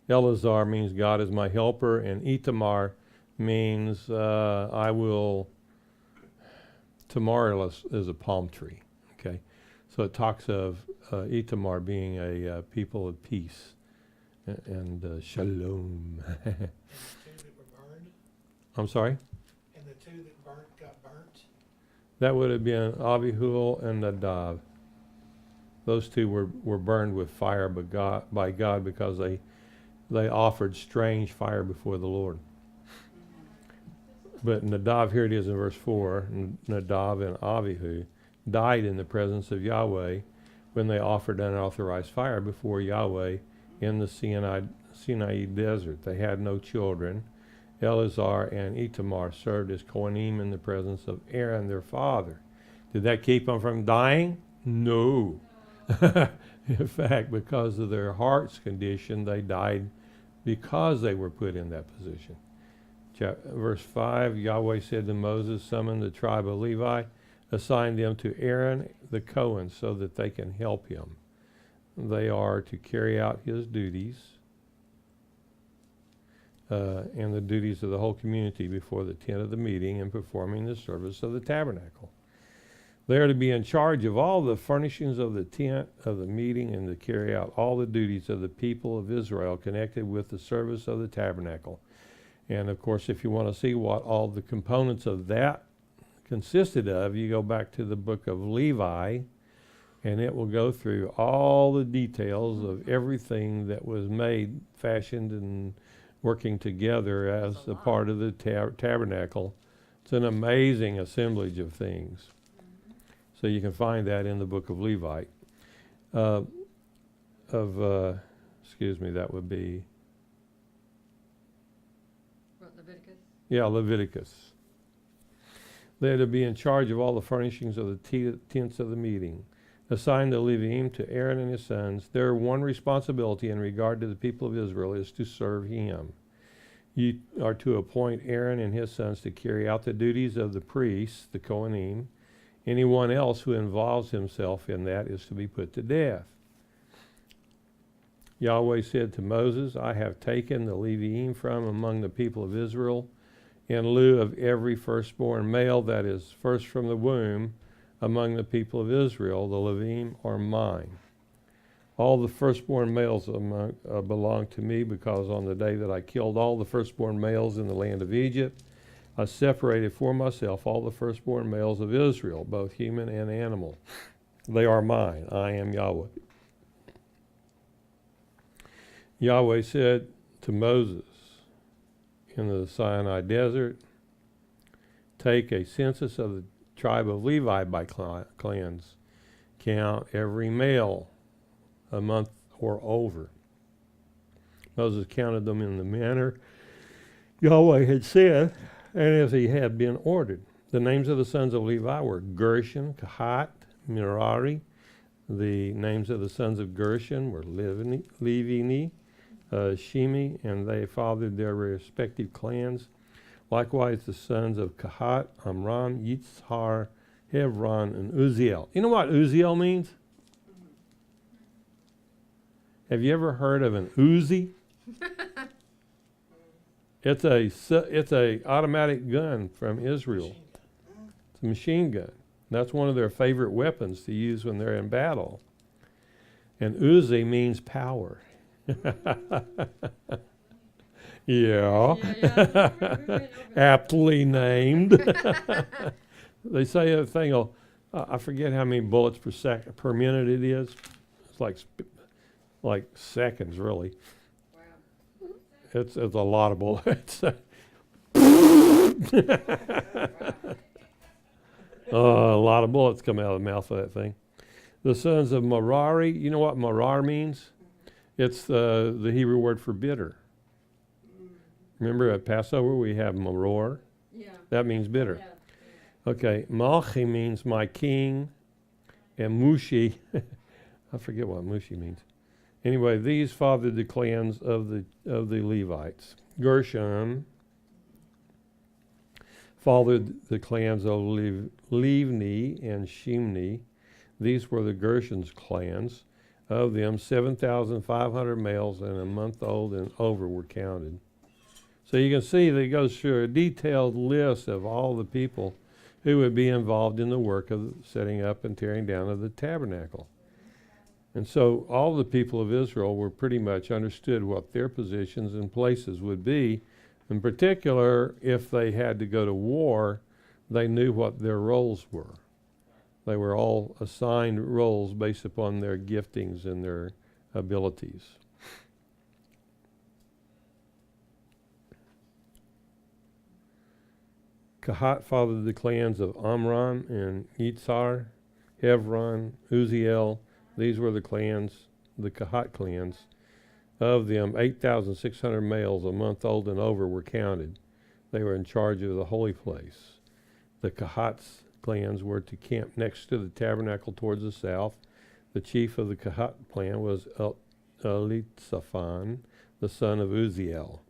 Eleazar means God is my helper, and Itamar means I will. Tamar is a palm tree. Okay, so it talks of Itamar being a people of peace and Shalom. And the two that were burned, I'm sorry? and the two that got burnt. That would have been Abihu and Nadab. Those two were burned with fire by God because they offered strange fire before the Lord. But Nadab, here it is in verse 4, Nadab and Abihu died in the presence of Yahweh when they offered unauthorized fire before Yahweh in the Sinai desert. They had no children. Eleazar and Itamar served as Kohanim in the presence of Aaron, their father. Did that keep them from dying? No. In fact, because of their heart's condition, they died because they were put in that position. Verse 5, Yahweh said to Moses, summon the tribe of Levi, assign them to Aaron the Cohen so that they can help him. They are to carry out his duties and the duties of the whole community before the tent of the meeting and performing the service of the tabernacle. They are to be in charge of all the furnishings of the tent of the meeting and to carry out all the duties of the people of Israel connected with the service of the tabernacle. And of course, if you want to see what all the components of that consisted of, you go back to the book of Levi, and it will go through all the details of everything that was made, fashioned, and working together as a part of the tabernacle. It's an amazing assemblage of things. So you can find that in the book of Levi. That would be... Leviticus? Yeah, Leviticus. They are to be in charge of all the furnishings of the tents of the meeting. Assign the Levim to Aaron and his sons. Their one responsibility in regard to the people of Israel is to serve him. You are to appoint Aaron and his sons to carry out the duties of the priests, the Kohanim. Anyone else who involves himself in that is to be put to death. Yahweh said to Moses, I have taken the Levim from among the people of Israel in lieu of every firstborn male that is first from the womb among the people of Israel. The Levim are mine. All the firstborn males belong to me, because on the day that I killed all the firstborn males in the land of Egypt, I separated for myself all the firstborn males of Israel, both human and animal. They are mine. I am Yahweh. Yahweh said to Moses in the Sinai desert, take a census of the tribe of Levi by clans. Count every male a month or over. Moses counted them in the manner Yahweh had said, and as he had been ordered. The names of the sons of Levi were Gershon, Kahat, Merari. The names of the sons of Gershon were Livni, Shimi, and they fathered their respective clans. Likewise, the sons of Kahat, Amram, Yitzhar, Hebron, and Uziel. You know what Uziel means? Have you ever heard of an Uzi? It's a automatic gun from Israel. It's a machine gun. That's one of their favorite weapons to use when they're in battle. And Uzi means power. Yeah. Aptly named. They say a thing, I forget how many bullets per minute it is. It's like seconds, really. Wow. It's a lot of bullets. A lot of bullets come out of the mouth of that thing. The sons of Merari, you know what Merar means? It's the Hebrew word for bitter. Remember at Passover we have maror? Yeah. That means bitter. Yeah. Okay, Malchi means my king, and Mushi, I forget what Mushi means. Anyway, these fathered the clans of the Levites. Gershon fathered the clans of Livni and Shimni. These were the Gershon's clans. Of them, 7,500 males and a month old and over were counted. So you can see that it goes through a detailed list of all the people who would be involved in the work of setting up and tearing down of the tabernacle. And so all the people of Israel were pretty much understood what their positions and places would be. In particular, if they had to go to war, they knew what their roles were. They were all assigned roles based upon their giftings and their abilities. Kahat fathered the clans of Amram and Yitzhar, Hebron, Uziel. These were the clans, the Kahat clans. Of them, 8,600 males a month old and over were counted. They were in charge of the holy place. The Kahat's clans were to camp next to the tabernacle towards the south. The chief of the Kahat clan was Elitzaphan, the son of Uziel.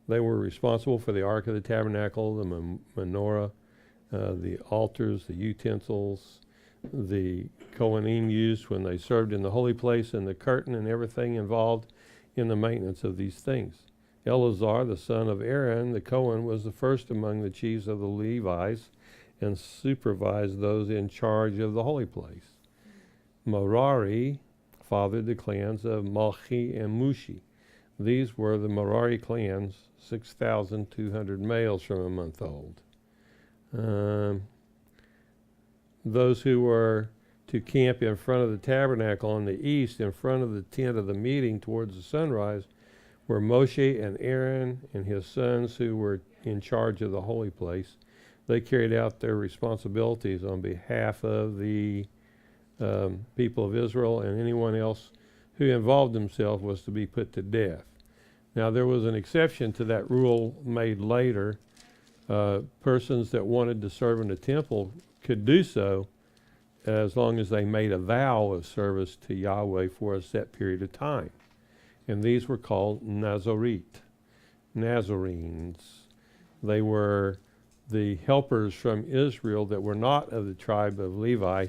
They were responsible for the Ark of the Tabernacle, the menorah, the altars, the utensils, the Kohanim used when they served in the holy place, and the curtain and everything involved in the maintenance of these things. Eleazar, the son of Aaron, the Kohen, was the first among the chiefs of the Levites and supervised those in charge of the holy place. Merari fathered the clans of Malchi and Mushi. These were the Merari clans, 6,200 males from a month old. Those who were to camp in front of the tabernacle on the east, in front of the tent of the meeting towards the sunrise, were Moshe and Aaron and his sons who were in charge of the holy place. They carried out their responsibilities on behalf of the people of Israel, and anyone else who involved themselves was to be put to death. Now, there was an exception to that rule made later. Persons that wanted to serve in the temple could do so as long as they made a vow of service to Yahweh for a set period of time. And these were called Nazarenes. They were the helpers from Israel that were not of the tribe of Levi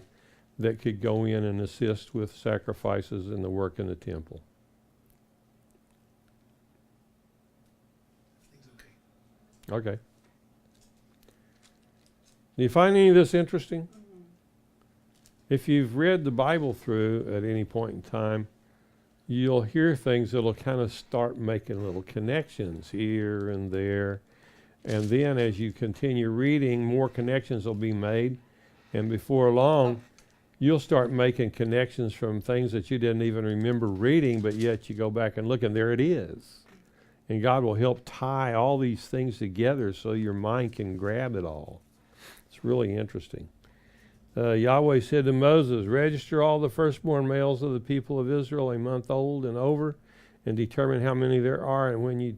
that could go in and assist with sacrifices and the work in the temple. Okay. Do you find any of this interesting? If you've read the Bible through at any point in time, you'll hear things that'll kind of start making little connections here and there. And then as you continue reading, more connections will be made. And before long, you'll start making connections from things that you didn't even remember reading, but yet you go back and look, and there it is. And God will help tie all these things together so your mind can grab it all. It's really interesting. Yahweh said to Moses, register all the firstborn males of the people of Israel a month old and over, and determine how many there are, and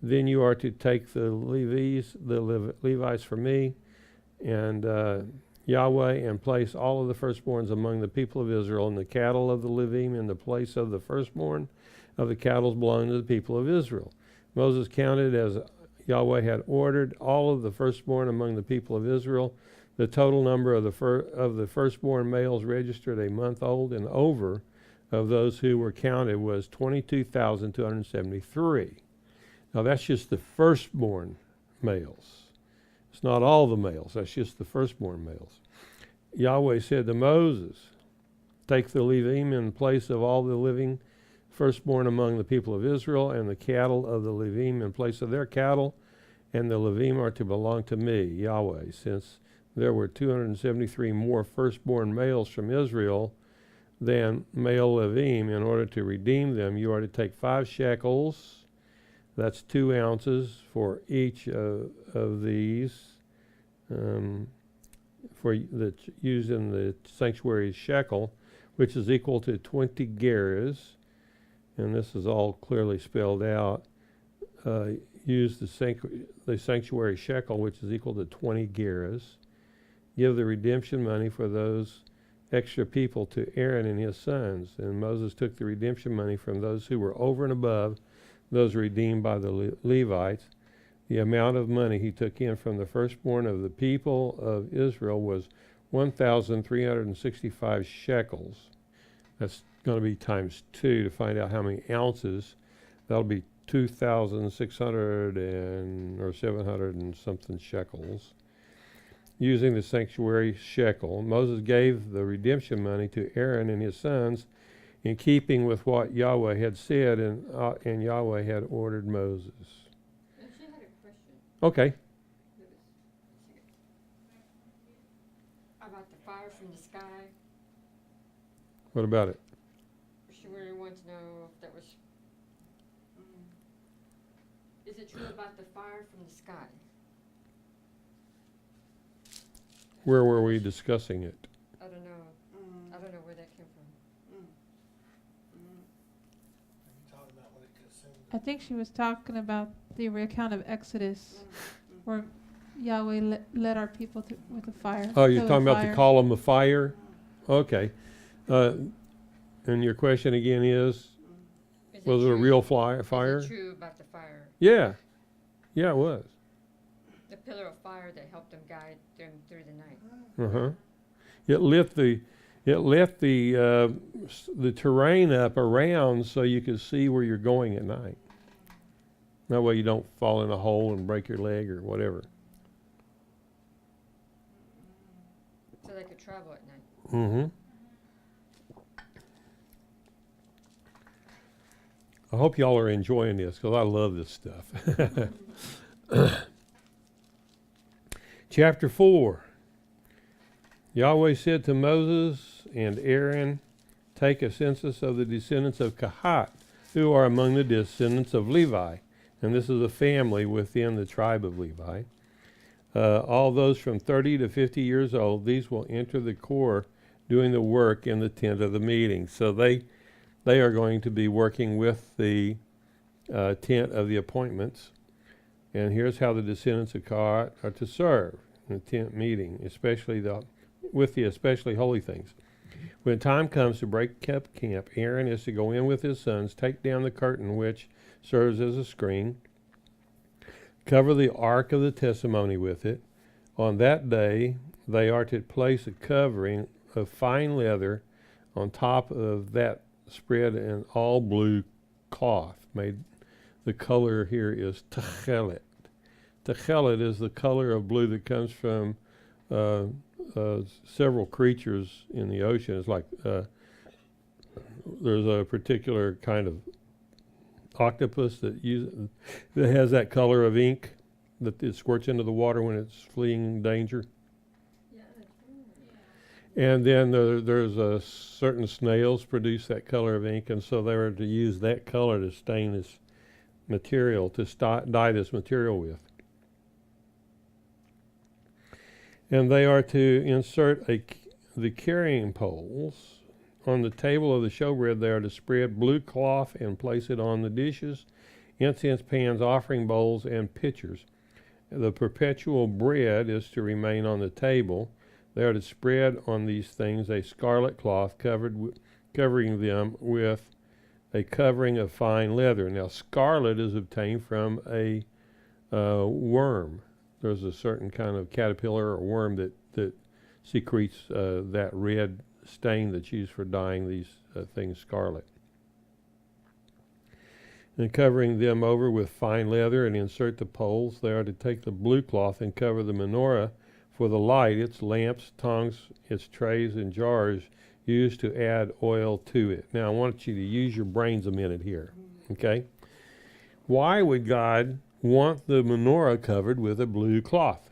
then you are to take the Levites for me, and Yahweh, and place all of the firstborns among the people of Israel, and the cattle of the Levim in the place of the firstborn of the cattle belonging to the people of Israel. Moses counted as Yahweh had ordered all of the firstborn among the people of Israel. The total number of the firstborn males registered a month old and over of those who were counted was 22,273. Now that's just the firstborn males. It's not all the males. That's just the firstborn males. Yahweh said to Moses, take the Levim in place of all the living firstborn among the people of Israel, and the cattle of the Levim in place of their cattle, and the Levim are to belong to me, Yahweh. Since there were 273 more firstborn males from Israel than male Levim, in order to redeem them, you are to take 5 shekels, that's 2 ounces for each of these, used in the sanctuary shekel, which is equal to 20 gerahs, and this is all clearly spelled out. Use the sanctuary shekel, which is equal to 20 gerahs. Give the redemption money for those extra people to Aaron and his sons. And Moses took the redemption money from those who were over and above those redeemed by the Levites. The amount of money he took in from the firstborn of the people of Israel was 1,365 shekels. That's going to be times 2 to find out how many ounces. That'll be 2,600 or 700 and something shekels. Using the sanctuary shekel, Moses gave the redemption money to Aaron and his sons in keeping with what Yahweh had said, and Yahweh had ordered Moses. She had a question. Okay. About the fire from the sky. What about it? She really wanted to know if that was. Is it true about the fire from the sky? Where were we discussing it? I don't know. I don't know where that came from. Are you talking about what it consumed? I think she was talking about the account of Exodus, where Yahweh led our people with a fire. Oh, you're pillar talking of about the fire. column of fire? Okay. And your question again is, Is was it a true- real fire? Is it true about the fire? Yeah. Yeah, it was. The pillar of fire that helped them guide them through the night. Uh-huh. It lit the terrain up around so you could see where you're going at night. That way you don't fall in a hole and break your leg or whatever. So they could travel at night. Mm-hmm. I hope y'all are enjoying this because I love this stuff. Chapter 4. Yahweh said to Moses and Aaron, take a census of the descendants of Kahat, who are among the descendants of Levi. And this is a family within the tribe of Levi. All those from 30 to 50 years old, these will enter the corps doing the work in the tent of the meeting. So they are going to be working with the tent of the appointments. And here's how the descendants of Kahat are to serve in the tent meeting, especially with the especially holy things. When time comes to break up camp, Aaron is to go in with his sons, take down the curtain which serves as a screen, cover the ark of the testimony with it. On that day, they are to place a covering of fine leather on top of that spread in all blue cloth. The color here is techelet. Techelet is the color of blue that comes from several creatures in the ocean. It's like there's a particular kind of octopus that has that color of ink that it squirts into the water when it's fleeing danger. And then there's certain snails produce that color of ink, and so they were to use that color to stain this material, to dye this material with. And they are to insert the carrying poles on the table of the showbread. They are to spread blue cloth and place it on the dishes, incense pans, offering bowls, and pitchers. the perpetual bread is to remain on the table. They are to spread on these things a scarlet cloth covering them with a covering of fine leather. Now, scarlet is obtained from a worm. There's a certain kind of caterpillar or worm that secretes that red stain that's used for dyeing these things scarlet. And covering them over with fine leather and insert the poles. They are to take the blue cloth and cover the menorah for the light, its lamps, tongs, its trays, and jars used to add oil to it. Now I want you to use your brains a minute here, okay? Why would God want the menorah covered with a blue cloth?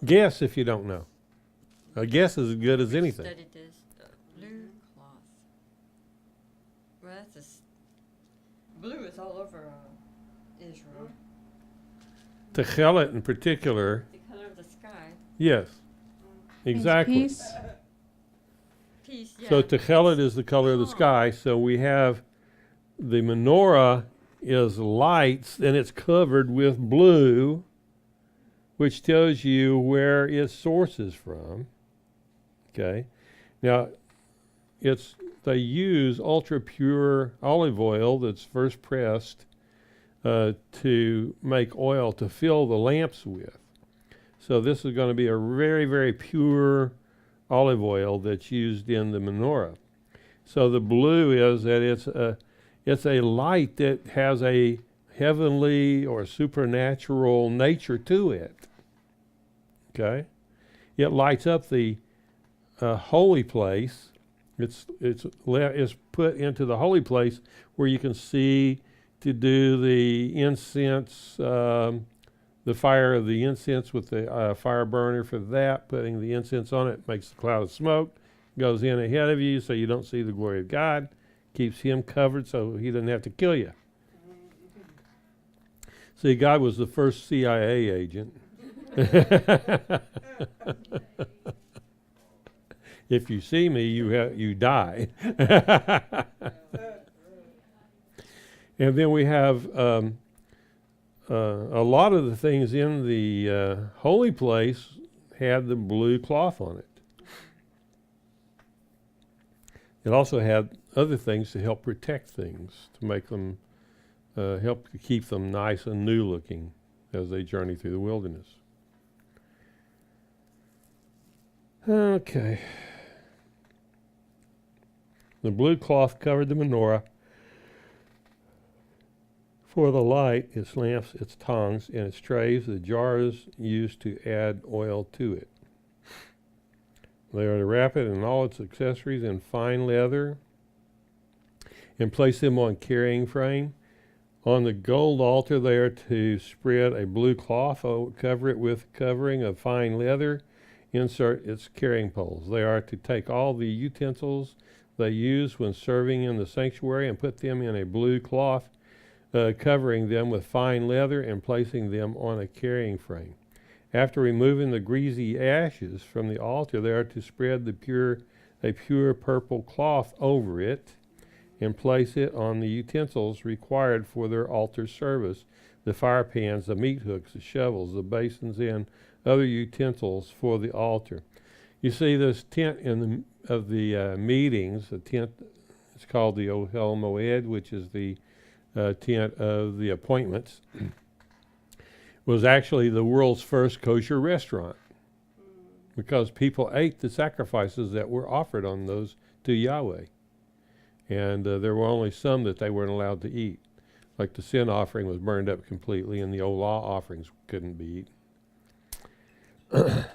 Guess if you don't know. A guess is as good as anything. Studied this. Blue cloth. Well, blue is all over Israel. Techelet in particular. The color of the sky. Yes, exactly. Peace. Peace, yeah. So Techelet is the color of the sky. So we have the menorah is lights and it's covered with blue, which tells you where its source is from. Okay. Now, they use ultra pure olive oil that's first pressed to make oil to fill the lamps with. So this is going to be a very, very pure olive oil that's used in the menorah. So the blue is that it's a light that has a heavenly or supernatural nature to it. Okay, it lights up the holy place. It's put into the holy place where you can see to do the incense, the fire of the incense with the fire burner for that. Putting the incense on it makes a cloud of smoke, goes in ahead of you so you don't see the glory of God, keeps him covered so he doesn't have to kill you. See, God was the first CIA agent. If you see me, you die. And then we have a lot of the things in the holy place had the blue cloth on it. It also had other things to help protect things, to make them, help to keep them nice and new looking as they journey through the wilderness. Okay. The blue cloth covered the menorah for the light, its lamps, its tongs, and its trays, the jars used to add oil to it. They are to wrap it and all its accessories in fine leather and place them on carrying frame. On the gold altar they are to spread a blue cloth, cover it with covering of fine leather, insert its carrying poles. They are to take all the utensils they use when serving in the sanctuary and put them in a blue cloth, covering them with fine leather and placing them on a carrying frame. After removing the greasy ashes from the altar, they are to spread a pure purple cloth over it and place it on the utensils required for their altar service, the fire pans, the meat hooks, the shovels, the basins, and other utensils for the altar. You see this tent of the meetings, the tent, it's called the Ohel Moed, which is the tent of the appointments, was actually the world's first kosher restaurant because people ate the sacrifices that were offered on those to Yahweh. And there were only some that they weren't allowed to eat. Like the sin offering was burned up completely and the Olah offerings couldn't be eaten.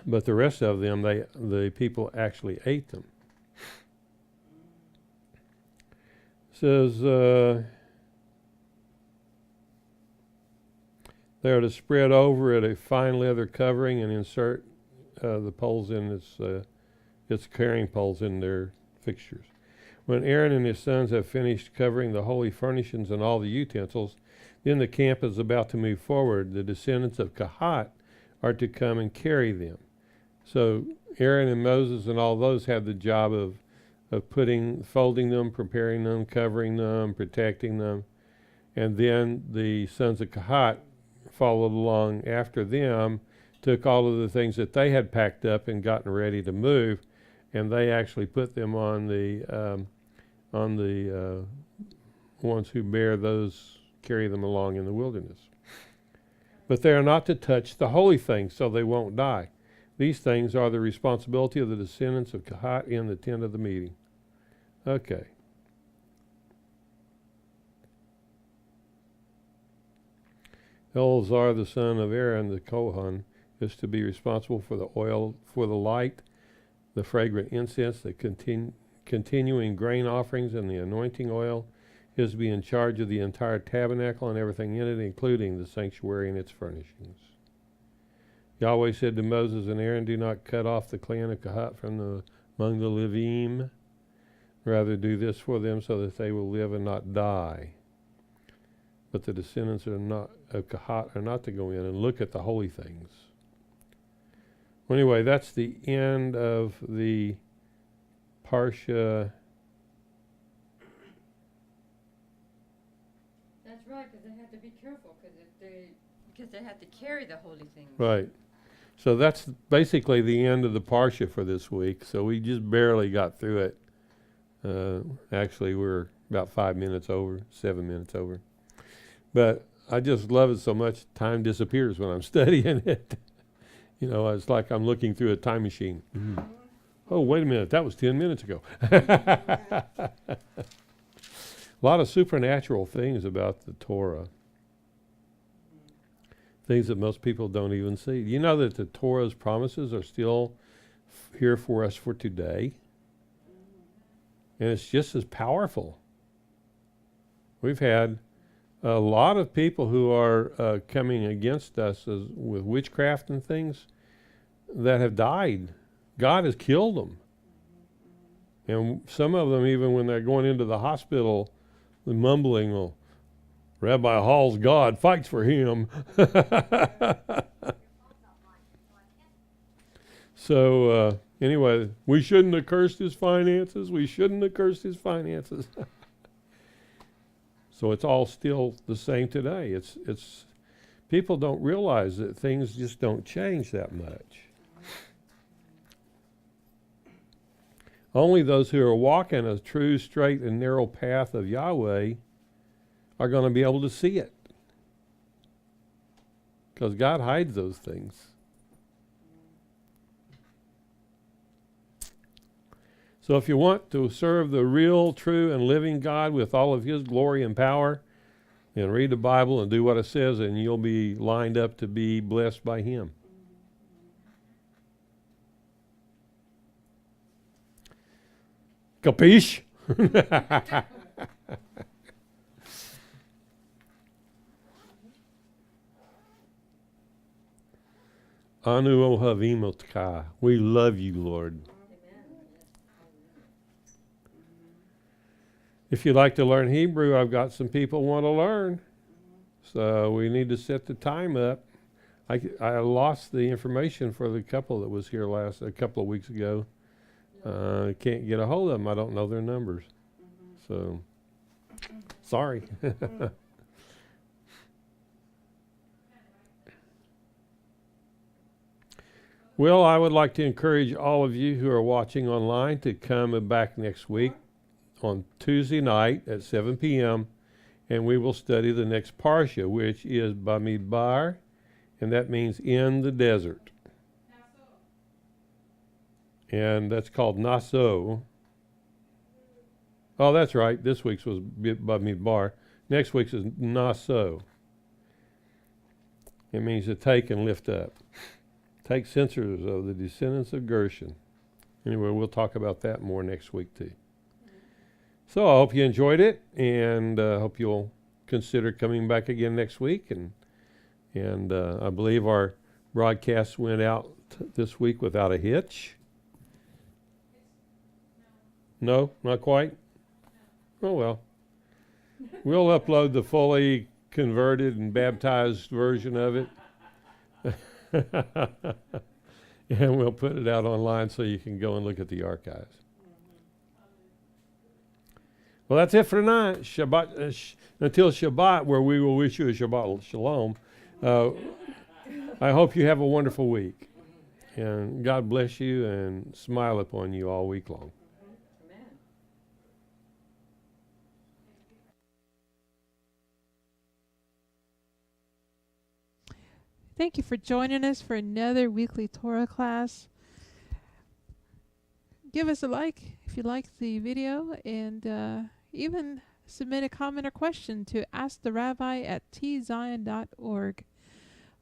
But the rest of them, the people actually ate them. It says they are to spread over it a fine leather covering and insert the poles in its carrying poles in their fixtures. When Aaron and his sons have finished covering the holy furnishings and all the utensils, then the camp is about to move forward. The descendants of Kahat are to come and carry them. So Aaron and Moses and all those had the job of folding them, preparing them, covering them, protecting them. And then the sons of Kahat followed along after them, took all of the things that they had packed up and gotten ready to move, and they actually put them on the ones who carry them along in the wilderness. But they are not to touch the holy things, so they won't die. These things are the responsibility of the descendants of Kahat in the tent of the meeting. Okay. Eleazar, the son of Aaron, the Kohan, is to be responsible for the oil, for the light, the fragrant incense, the continuing grain offerings, and the anointing oil. He is to be in charge of the entire tabernacle and everything in it, including the sanctuary and its furnishings. Yahweh said to Moses and Aaron, "Do not cut off the clan of Kahat from among the Levim. Rather do this for them so that they will live and not die. But the descendants of Kahat are not to go in and look at the holy things." Well, anyway, that's the end of the Parsha. That's right, because they had to be careful, because they had to carry the holy things. Right. So that's basically the end of the Parsha for this week. So we just barely got through it. Actually, we're about 7 minutes over. But I just love it so much, time disappears when I'm studying it. It's like I'm looking through a time machine. Mm. Oh, wait a minute, that was 10 minutes ago. A lot of supernatural things about the Torah. Things that most people don't even see. You know that the Torah's promises are still here for us for today? And it's just as powerful. We've had a lot of people who are coming against us with witchcraft and things that have died. God has killed them. And some of them, even when they're going into the hospital, they're mumbling, "Oh, Rabbi Hall's God fights for him." So anyway, we shouldn't have cursed his finances. So it's all still the same today. It's people don't realize that things just don't change that much. Only those who are walking a true, straight, and narrow path of Yahweh are going to be able to see it. Because God hides those things. So if you want to serve the real, true, and living God with all of his glory and power, then read the Bible and do what it says, and you'll be lined up to be blessed by him. Capiche? Anu ohavim otcha. We love you, Lord. If you'd like to learn Hebrew, I've got some people want to learn. So we need to set the time up. I lost the information for the couple that was here a couple of weeks ago. I can't get a hold of them. I don't know their numbers. So, sorry. Well, I would like to encourage all of you who are watching online to come back next week on Tuesday night at 7 p.m. and we will study the next Parsha, which is Bemidbar, and that means in the desert. And that's called Naso. Oh, that's right. This week's was Bemidbar. Next week's is Naso. It means to take and lift up. Take censers of the descendants of Gershon. Anyway, we'll talk about that more next week too. So I hope you enjoyed it, and hope you'll consider coming back again next week. And I believe our broadcast went out this week without a hitch. No, not quite? Oh, well. We'll upload the fully converted and baptized version of it. And we'll put it out online so you can go and look at the archives. Well, that's it for tonight. Shabbat, until Shabbat, where we will wish you a Shabbat Shalom. I hope you have a wonderful week. And God bless you and smile upon you all week long. Thank you for joining us for another weekly Torah class. Give us a like if you like the video, and even submit a comment or question to asktherabbi@tzion.org.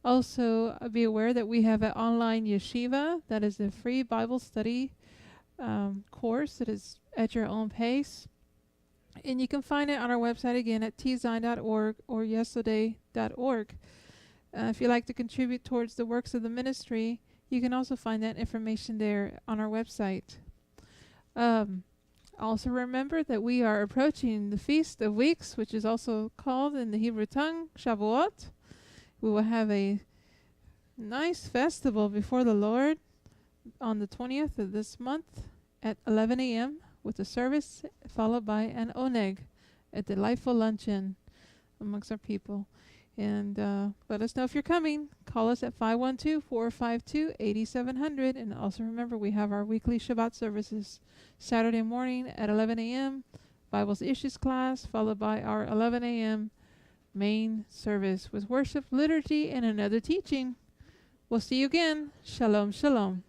Also, be aware that we have an online yeshiva that is a free Bible study course that is at your own pace. And you can find it on our website again at tzion.org or yesterday.org. If you'd like to contribute towards the works of the ministry, you can also find that information there on our website. Also remember that we are approaching the Feast of Weeks, which is also called in the Hebrew tongue Shavuot. We will have a nice festival before the Lord on the 20th of this month at 11 a.m. with a service followed by an oneg, a delightful luncheon amongst our people. And let us know if you're coming. Call us at 512-452-8700. And also remember, we have our weekly Shabbat services Saturday morning at 11 a.m. Bible's Issues class, followed by our 11 a.m. main service with worship, liturgy, and another teaching. We'll see you again. Shalom, shalom.